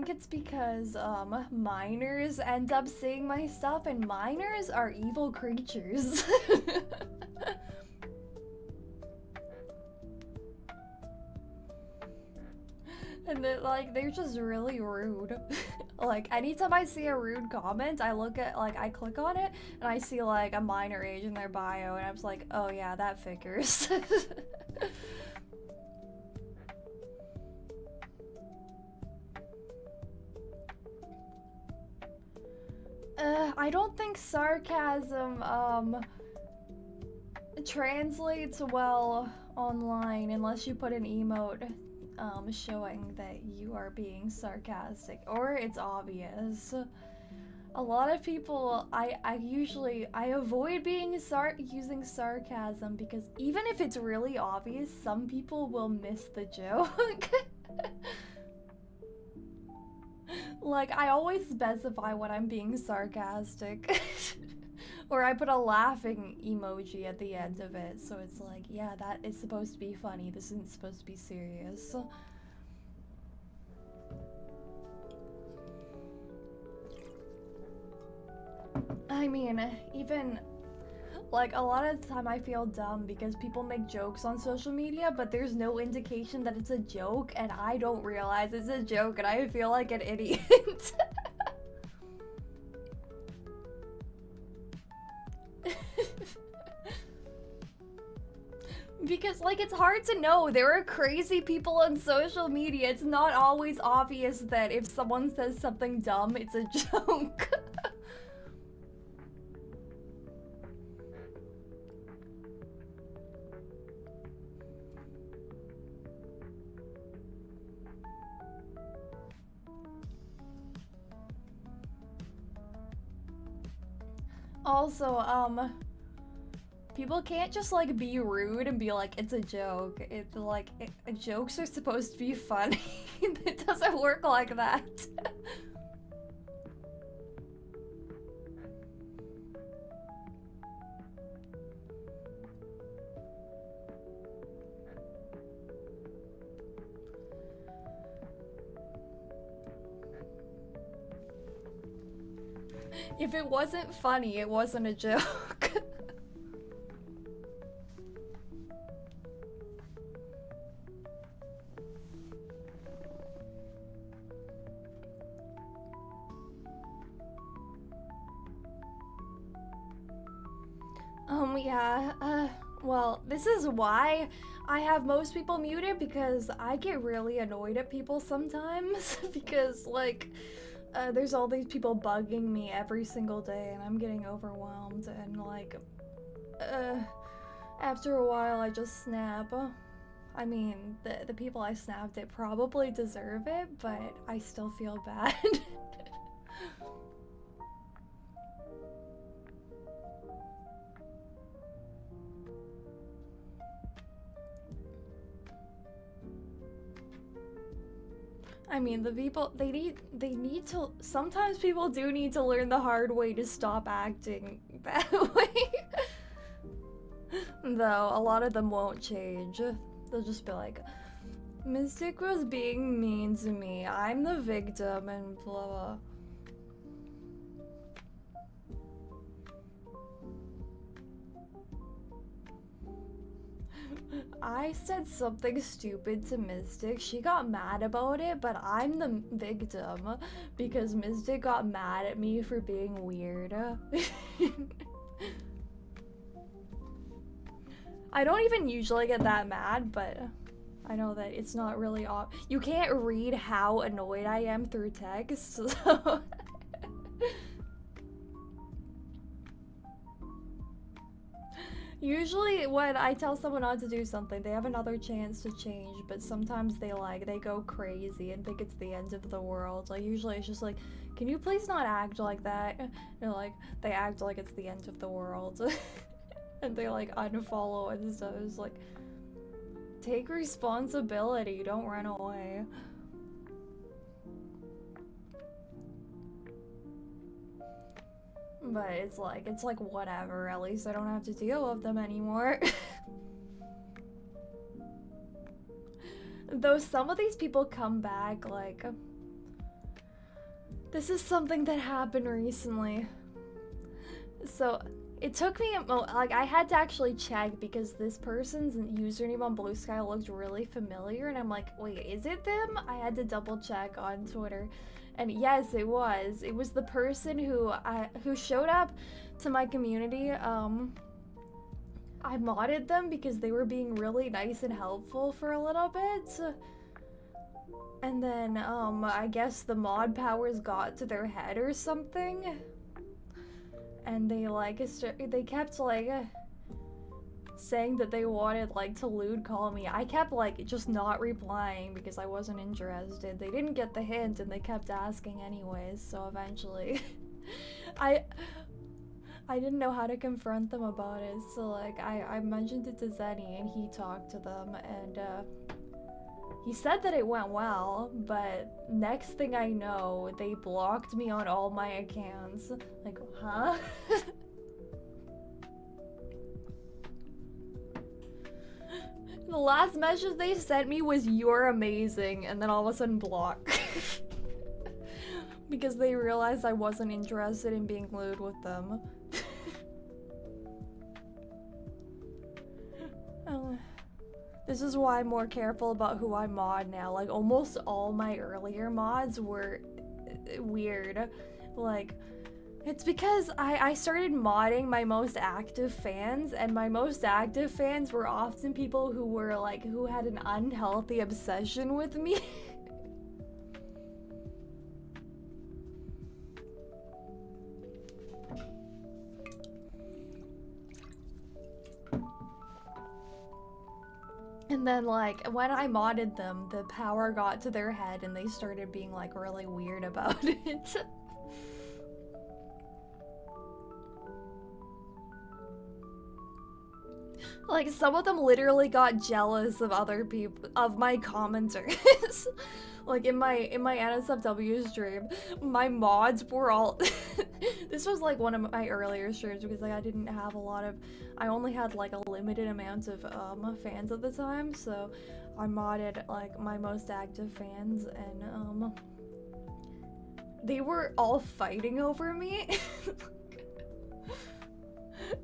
[SPEAKER 1] it's because, minors end up seeing my stuff, and minors are evil creatures. And they're just really rude. Like, anytime I see a rude comment, I click on it, and I see, like, a minor age in their bio, and I'm just like, oh yeah, that figures. I don't think sarcasm, translates well online unless you put an emote showing that you are being sarcastic, or it's obvious. A lot of people, I avoid using sarcasm because even if it's really obvious, some people will miss the joke. Like, I always specify when I'm being sarcastic. Or I put a laughing emoji at the end of it, so it's like, yeah, that is supposed to be funny, this isn't supposed to be serious. I mean, even, like, a lot of the time I feel dumb because people make jokes on social media, but there's no indication that it's a joke, and I don't realize it's a joke, and I feel like an idiot. Because, like, it's hard to know. There are crazy people on social media. It's not always obvious that if someone says something dumb, it's a joke. Also, people can't just, like, be rude and be like, it's a joke. It's like, jokes are supposed to be funny. It doesn't work like that. If it wasn't funny, it wasn't a joke. Yeah, well, this is why I have most people muted, because I get really annoyed at people sometimes, because, like, there's all these people bugging me every single day, and I'm getting overwhelmed, and, like, after a while, I just snap. I mean, the people I snapped at probably deserve it, but I still feel bad. I mean, the people, they need to, sometimes people do need to learn the hard way to stop acting that way. Though, a lot of them won't change. They'll just be like, Mystic was being mean to me, I'm the victim, and blah blah. I said something stupid to Mystic. She got mad about it, but I'm the victim because Mystic got mad at me for being weird. I don't even usually get that mad, but I know that it's not really you can't read how annoyed I am through text, so usually when I tell someone not to do something, they have another chance to change, but sometimes they go crazy and think it's the end of the world. Like, usually it's just like, can you please not act like that? And like, they act like it's the end of the world. And they like unfollow and stuff. It's like, take responsibility, don't run away. But it's like whatever, at least I don't have to deal with them anymore. Though some of these people come back, like, this is something that happened recently. So, it took me, like, I had to actually check because this person's username on Blue Sky looked really familiar, and I'm like, wait, is it them? I had to double check on Twitter, and yes, it was. It was the person who showed up to my community. I modded them because they were being really nice and helpful for a little bit. And then, I guess the mod powers got to their head or something. And they, like, they kept, like, saying that they wanted, like, to lewd call me. I kept, like, just not replying because I wasn't interested. They didn't get the hint and they kept asking anyways, so eventually I didn't know how to confront them about it, so, like, I mentioned it to Zenny and he talked to them, and he said that it went well, but next thing I know, they blocked me on all my accounts. Like, huh? The last message they sent me was, "You're amazing," and then all of a sudden block. Because they realized I wasn't interested in being lewd with them. This is why I'm more careful about who I mod now. Like, almost all my earlier mods were weird. Like, it's because I started modding my most active fans, and my most active fans were often people who were, like, who had an unhealthy obsession with me. And then, like, when I modded them, the power got to their head and they started being, like, really weird about it. Like, some of them literally got jealous of other people, of my commenters. Like, in my NSFW stream, my mods were all this was like one of my earlier streams because, like, I didn't have a lot of, I only had, like, a limited amount of fans at the time, so I modded, like, my most active fans, and they were all fighting over me.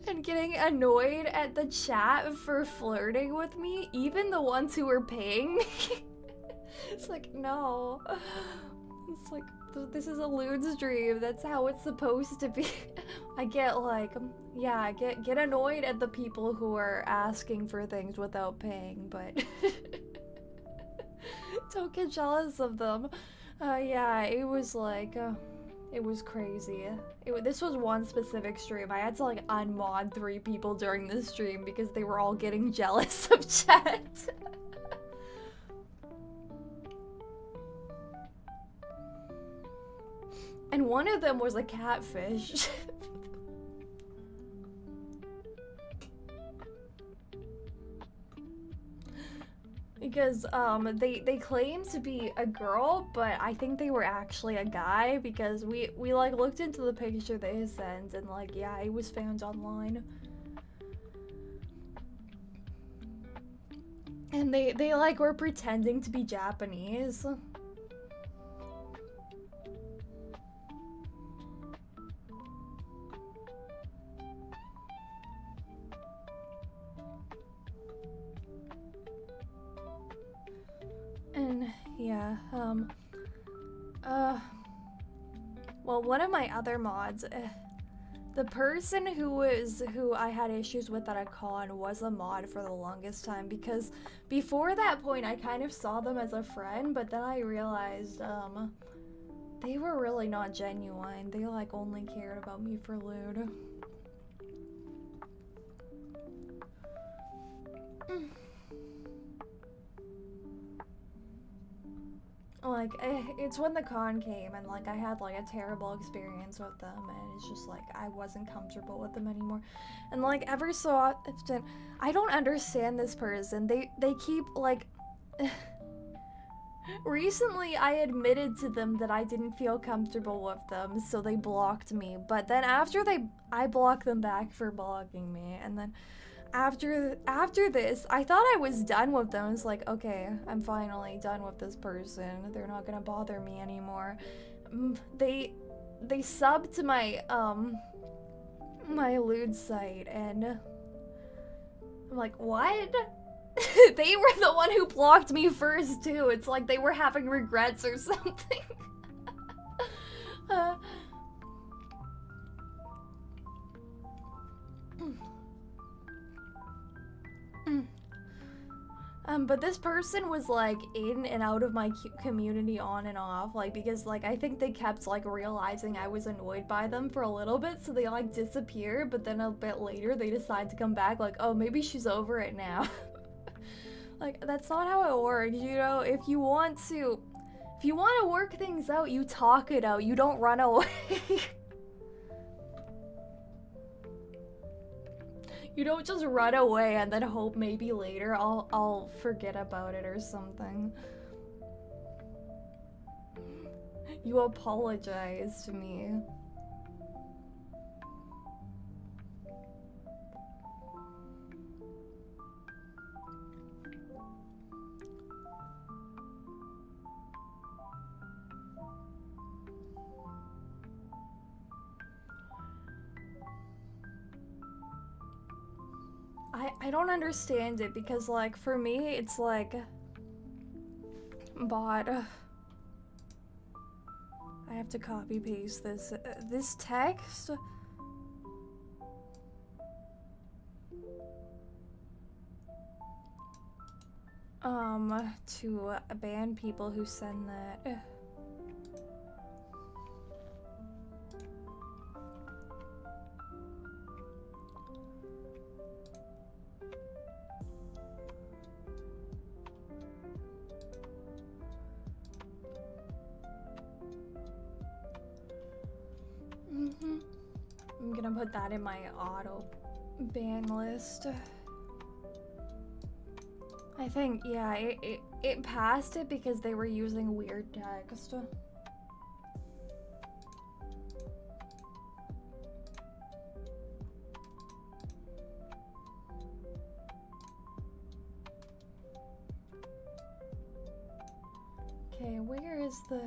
[SPEAKER 1] And getting annoyed at the chat for flirting with me, even the ones who were paying me. It's like, no. It's like, this is a lewd stream, that's how it's supposed to be. I get, like, yeah, get annoyed at the people who are asking for things without paying, but don't get jealous of them. Yeah, it was like, it was crazy. This was one specific stream. I had to, like, unmod 3 people during this stream because they were all getting jealous of chat. And one of them was a catfish. Because they claim to be a girl, but I think they were actually a guy because we like looked into the picture they sent, and, like, yeah, it was found online. And they like were pretending to be Japanese. And yeah, well, one of my other mods, the person who I had issues with at a con was a mod for the longest time, because before that point I kind of saw them as a friend, but then I realized they were really not genuine. They, like, only cared about me for lewd. Like, it's when the con came, and, like, I had, like, a terrible experience with them, and it's just, like, I wasn't comfortable with them anymore. And, like, ever so often, I don't understand this person. They keep, like, Recently, I admitted to them that I didn't feel comfortable with them, so they blocked me. But then after I blocked them back for blocking me, and then after this, I thought I was done with them. It's like, okay, I'm finally done with this person. They're not gonna bother me anymore. They subbed to my my lewd site, and I'm like, what? They were the one who blocked me first too. It's like they were having regrets or something. But this person was like in and out of my community on and off, like, because like I think they kept like realizing I was annoyed by them for a little bit, so they like disappeared, but then a bit later they decide to come back like, oh, maybe she's over it now. Like, that's not how it works, you know? If you want to work things out, you talk it out, you don't run away. You don't just run away and then hope maybe later I'll forget about it or something. You apologize to me. I don't understand it, because like for me it's like bot. I have to copy paste this text. To ban people who send that. I'm gonna put that in my auto ban list. I think, yeah, it passed it because they were using weird text. Okay, where is the...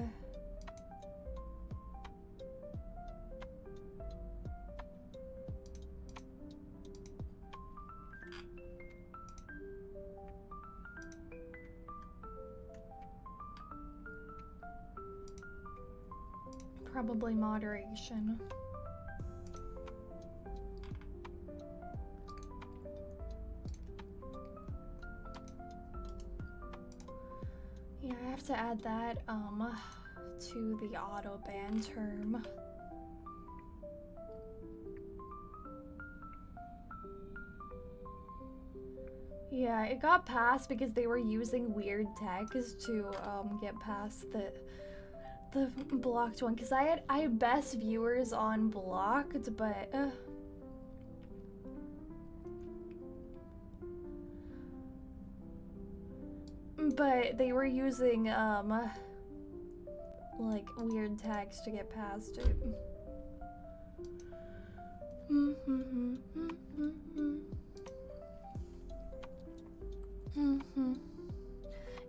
[SPEAKER 1] Probably moderation. Yeah, I have to add that to the auto ban term. Yeah, it got passed because they were using weird text to get past the blocked one, because I had best viewers on blocked, but they were using like weird text to get past it.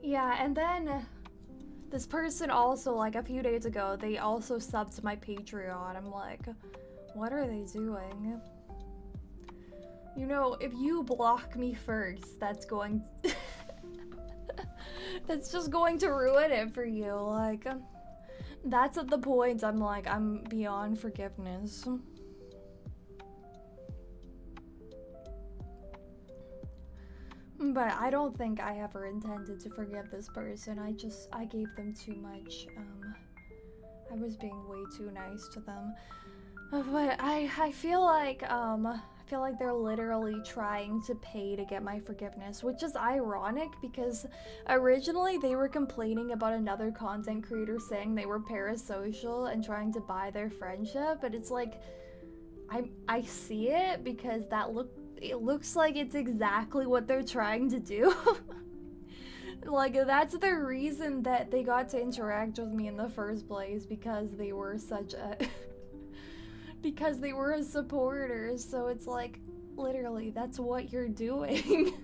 [SPEAKER 1] Yeah, and then this person also, like a few days ago, they also subbed to my Patreon. I'm like, what are they doing? You know, if you block me first, that's going that's just going to ruin it for you. Like, that's at the point I'm like, I'm beyond forgiveness. But I don't think I ever intended to forgive this person. I gave them too much. I was being way too nice to them. But I feel like they're literally trying to pay to get my forgiveness, which is ironic because originally they were complaining about another content creator saying they were parasocial and trying to buy their friendship, but it's like I see it because it looks like it's exactly what they're trying to do. Like, that's the reason that they got to interact with me in the first place, because they were such a because they were a supporter. So it's like, literally, that's what you're doing.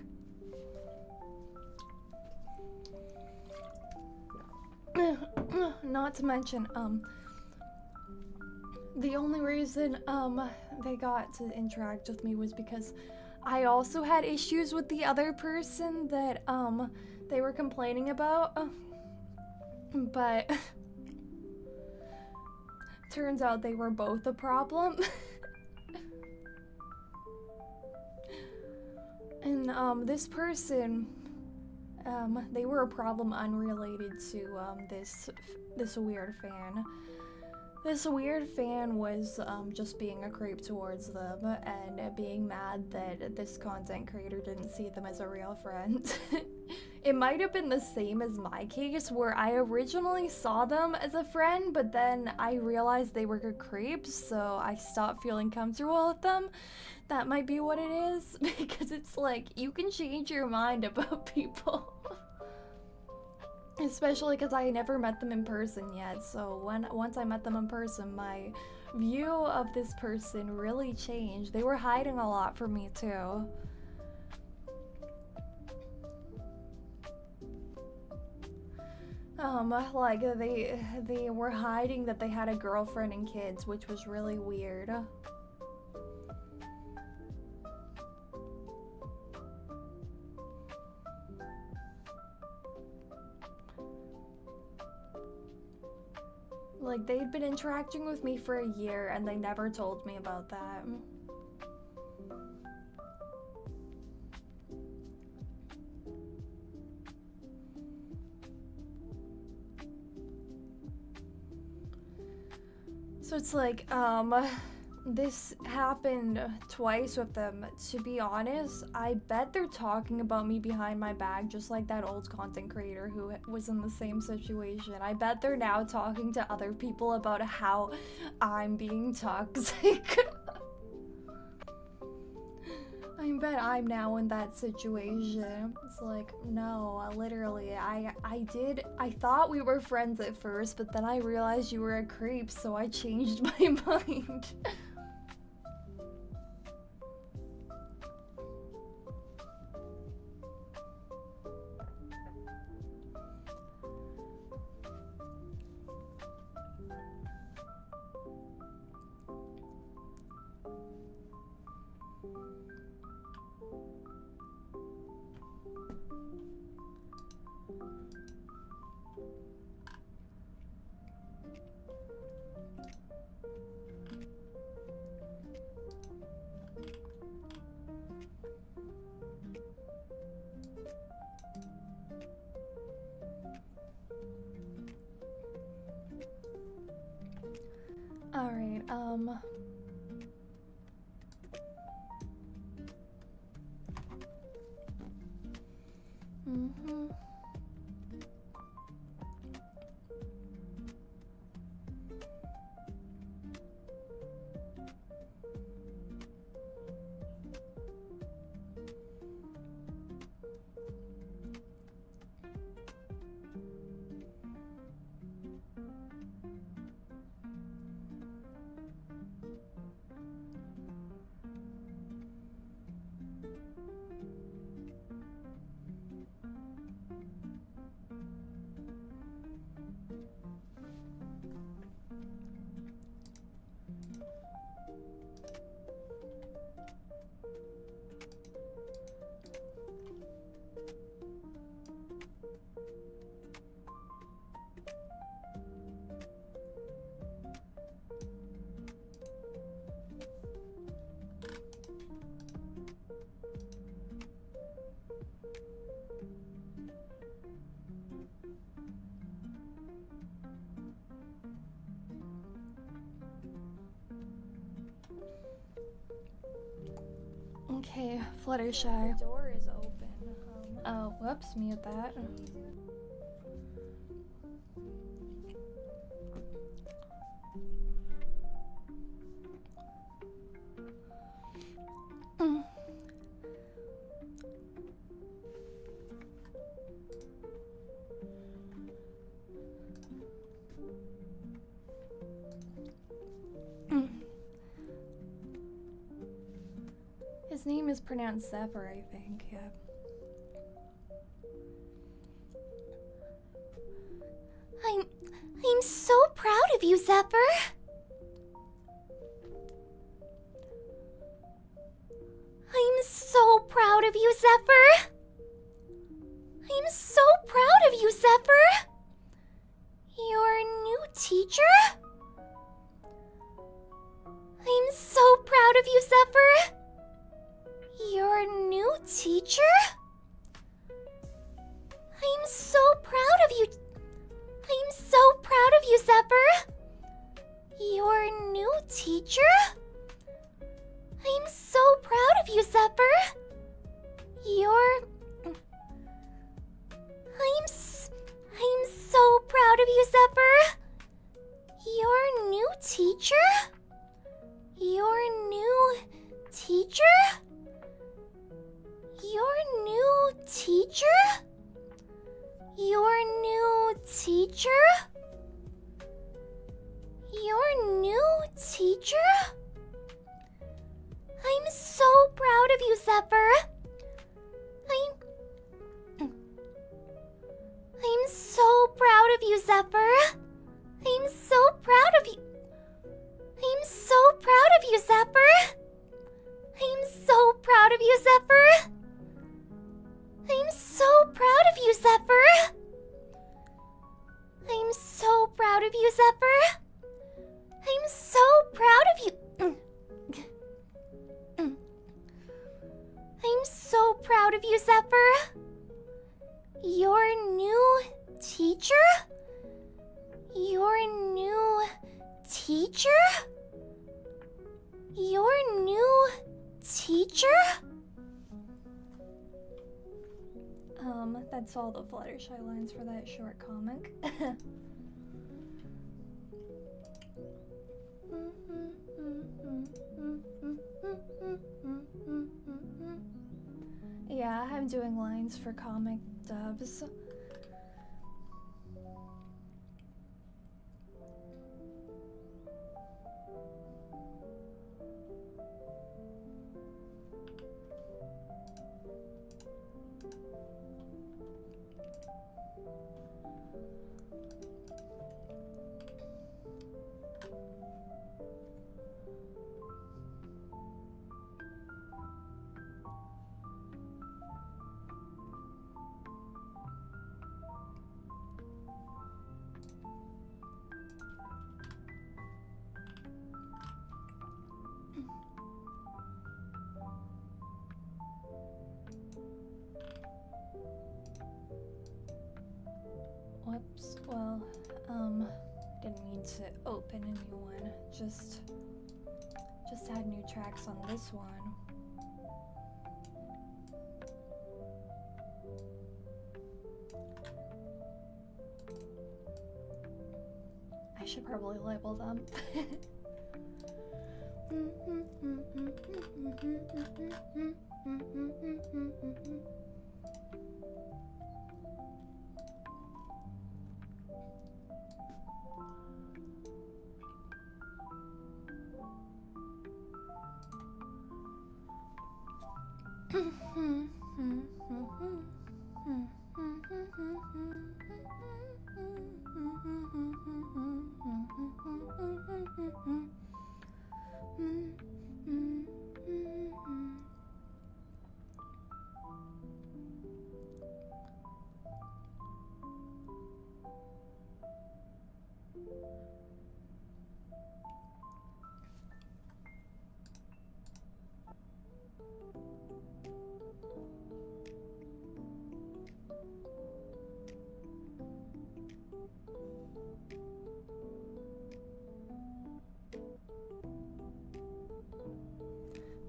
[SPEAKER 1] Not to mention, the only reason they got to interact with me was because I also had issues with the other person that they were complaining about, but turns out they were both a problem. And this person, they were a problem unrelated to this weird fan. This weird fan was just being a creep towards them and being mad that this content creator didn't see them as a real friend. It might have been the same as my case, where I originally saw them as a friend, but then I realized they were creeps, so I stopped feeling comfortable with them. That might be what it is, because it's like, you can change your mind about people. Especially because I never met them in person yet, so once I met them in person, my view of this person really changed. They were hiding a lot from me too. Like they were hiding that they had a girlfriend and kids, which was really weird. Like, they'd been interacting with me for a year and they never told me about that. So it's like, this happened twice with them. To be honest, I bet they're talking about me behind my back, just like that old content creator who was in the same situation. I bet they're now talking to other people about how I'm being toxic. I bet I'm now in that situation. It's like, no, literally, I thought we were friends at first, but then I realized you were a creep, so I changed my mind. Alright, okay, Fluttershy. The door is open. Oh, whoops, mute that. His name is pronounced Zephyr, I think, yeah.
[SPEAKER 2] I'm so proud of you, Zephyr. I'm so proud of you, Zephyr. I'm so proud of you, Zephyr. Your new teacher? I'm so proud of you, Zephyr. Your new teacher? I'm so proud of you. I'm so proud of you, Zephyr. Your new teacher? I'm so proud of you, Zephyr. I'm so proud of you, Zephyr. Your new teacher? Your new teacher? Your new teacher? Your new teacher? Your new teacher? I'm so proud of you, Zephyr. I'm so proud of you, Zephyr. I'm so proud of you. I'm so proud of you, Zephyr. I'm so proud of you, Zephyr. I'm so proud of you, Zephyr. I'm so proud of you, Zephyr. I'm so proud of you. I'm so proud of you, Zephyr. Your new teacher? Your new teacher? Your new teacher?
[SPEAKER 1] That's all the Fluttershy lines for that short comic. Yeah, I'm doing lines for comic dubs. Whoops, well, didn't mean to open a new one, just add new tracks on this one. I should probably label them.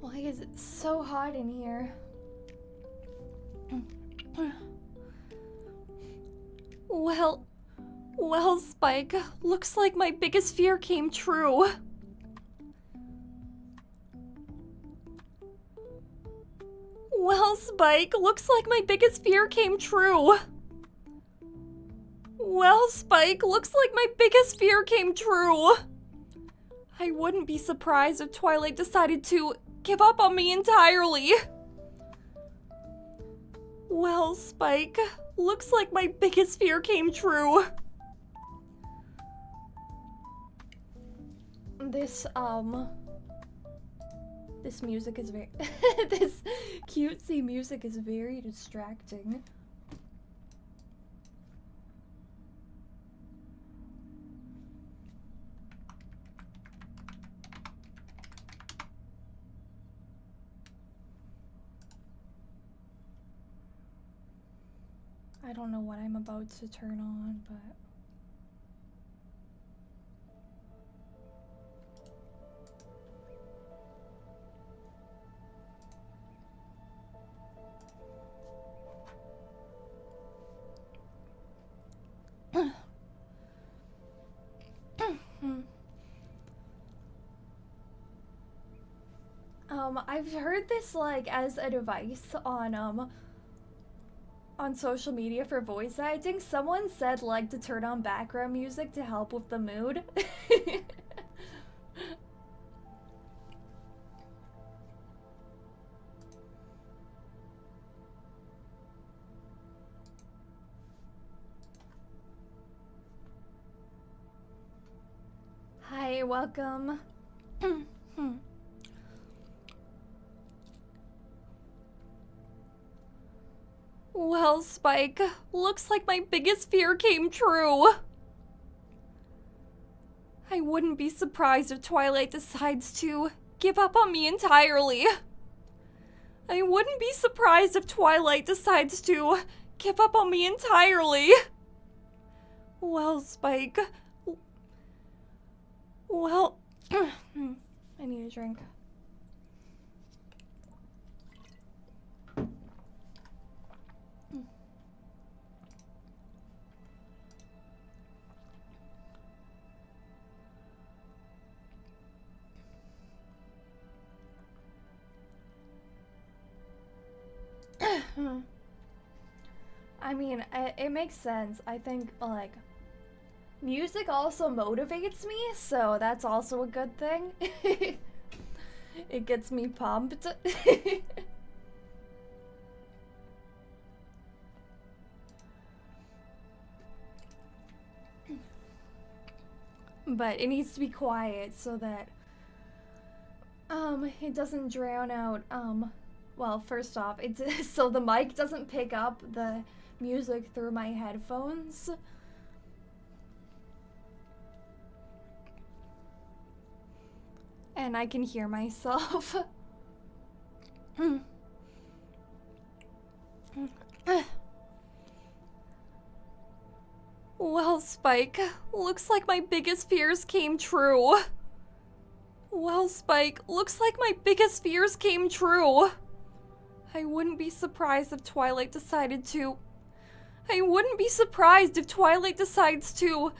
[SPEAKER 1] Why is it so hot in here? Well, Spike, looks like my biggest fear came true. Well, Spike, looks like my biggest fear came true. Well, Spike, looks like my biggest fear came true. I wouldn't be surprised if Twilight decided to give up on me entirely. Well, Spike, looks like my biggest fear came true. This music is very this cutesy music is very distracting. I don't know what I'm about to turn on, but I've heard this like as a device on social media for voice acting. Someone said like to turn on background music to help with the mood. Hi, welcome. Well, Spike, looks like my biggest fear came true. I wouldn't be surprised if Twilight decides to give up on me entirely. I wouldn't be surprised if Twilight decides to give up on me entirely. Well, Spike, well, I need a drink. I mean, it makes sense. I think, like, music also motivates me, so that's also a good thing. It gets me pumped. But it needs to be quiet so that, it doesn't drown out, well, first off, so the mic doesn't pick up the music through my headphones. And I can hear myself. Well, Spike, looks like my biggest fears came true. Well, Spike, looks like my biggest fears came true. I wouldn't be surprised if Twilight decided to... I wouldn't be surprised if Twilight decides to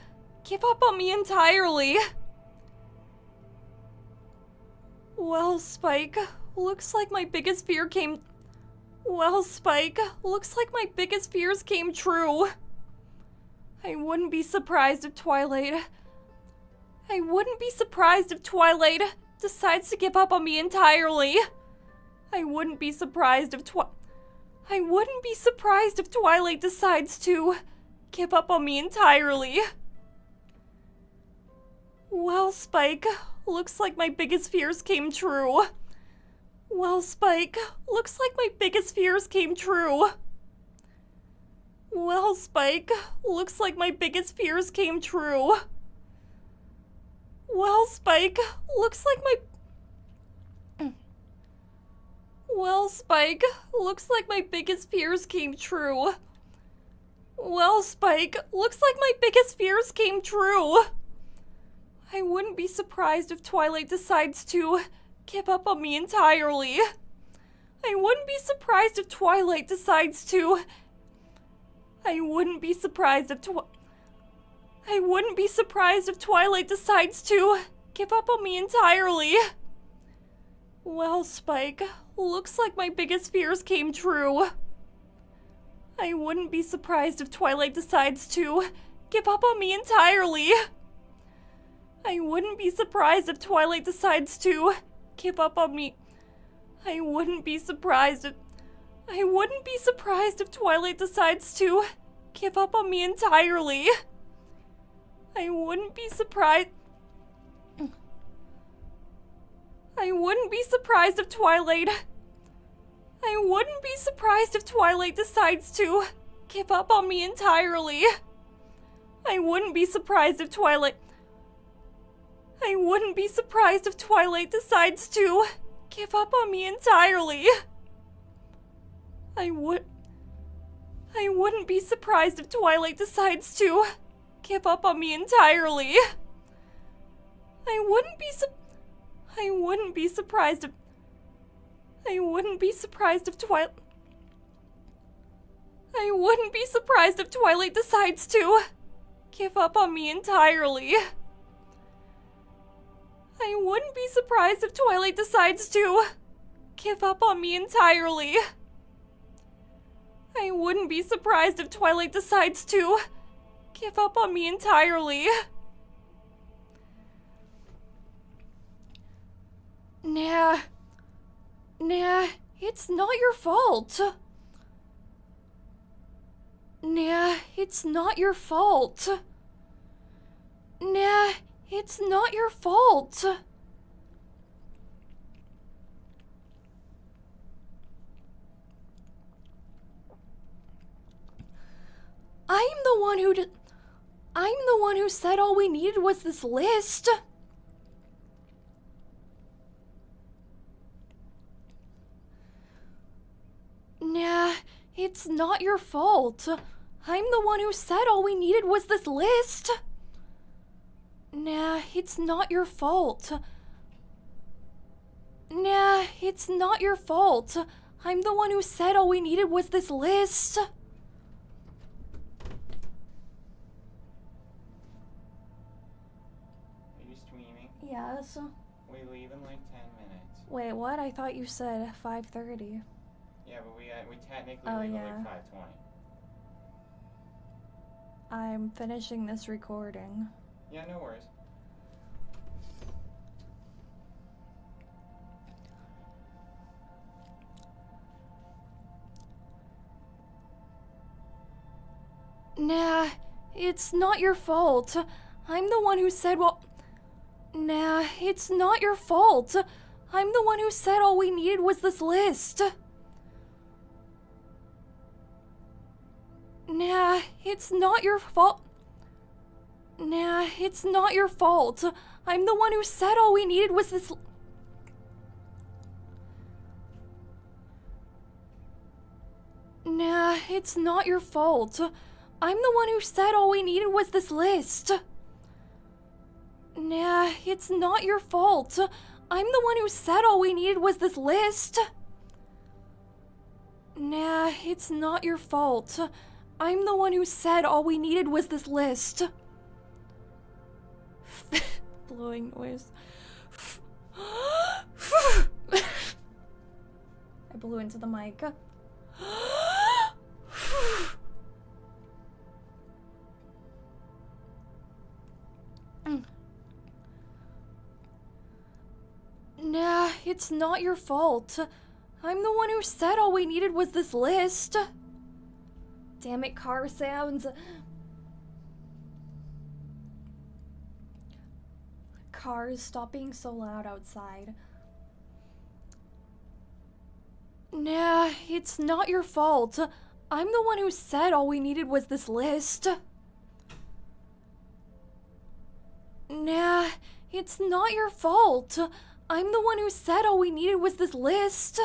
[SPEAKER 1] give up on me entirely. Well, Spike, looks like my biggest fear came... Well, Spike, looks like my biggest fears came true. I wouldn't be surprised if Twilight... I wouldn't be surprised if Twilight decides to give up on me entirely. I wouldn't be surprised if I wouldn't be surprised if Twilight decides to give up on me entirely. Well, Spike, looks like my biggest fears came true. Well, Spike, looks like my biggest fears came true. Well, Spike, looks like my biggest fears came true. Well, Spike, looks like my... Well, Spike, looks like my biggest fears came true. Well, Spike, looks like my biggest fears came true. I wouldn't be surprised if Twilight decides to give up on me entirely. I wouldn't be surprised if Twilight decides to... I wouldn't be surprised if I wouldn't be surprised if Twilight decides to give up on me entirely. Well, Spike, looks like my biggest fears came true. I wouldn't be surprised if Twilight decides to give up on me entirely. I wouldn't be surprised if Twilight decides to give up on me. I wouldn't be surprised if Twilight decides to give up on me entirely. I wouldn't be surprised if Twilight decides to give up on me entirely. I wouldn't be surprised if Twilight decides to give up on me entirely. I wouldn't be surprised if Twilight decides to give up on me entirely. I wouldn't be surprised if Twilight decides to give up on me entirely. I wouldn't be surprised if Twilight decides to give up on me entirely. I wouldn't be surprised if Twilight decides to give up on me entirely. Nah, it's not your fault. Nah, it's not your fault. Nah, it's not your fault. I'm the one who said all we needed was this list. Nah, it's not your fault. I'm the one who said all we needed was this list. Nah, it's not your fault. Nah, it's not your fault. I'm the one who said all we needed was this list.
[SPEAKER 3] Are you streaming?
[SPEAKER 1] Yes.
[SPEAKER 3] We leave in like 10 minutes.
[SPEAKER 1] Wait, what? I thought you said 5:30.
[SPEAKER 3] Yeah, but we technically
[SPEAKER 1] Oh,
[SPEAKER 3] leave
[SPEAKER 1] yeah.
[SPEAKER 3] at like 5:20.
[SPEAKER 1] I'm finishing this recording.
[SPEAKER 3] Yeah, no worries.
[SPEAKER 1] Nah, it's not your fault. I'm the one who said, well... Nah, it's not your fault. I'm the one who said all we needed was this list. Nah, it's not your fault. Nah, it's not your fault. I'm the one who said all we needed was this... Nah, it's not your fault. I'm the one who said all we needed was this list. Nah, it's not your fault. I'm the one who said all we needed was this list. Nah, it's not your fault. I'm the one who said all we needed was this list. Blowing noise. I blew into the mic. Nah, it's not your fault. I'm the one who said all we needed was this list. Damn it, car sounds. Cars, stop being so loud outside. Nah, it's not your fault. I'm the one who said all we needed was this list. Nah, it's not your fault. I'm the one who said all we needed was this list.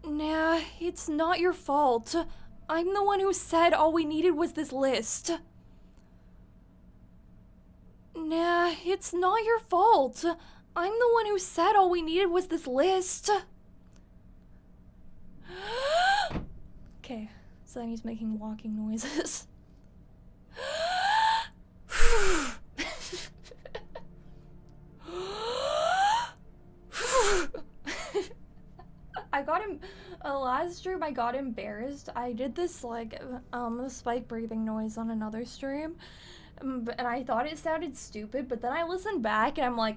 [SPEAKER 1] Nah, it's not your fault. I'm the one who said all we needed was this list. Nah, it's not your fault. I'm the one who said all we needed was this list. Okay, so then he's making walking noises. I got him last stream. I got embarrassed. I did this like spike breathing noise on another stream, and I thought it sounded stupid. But then I listened back and I'm like,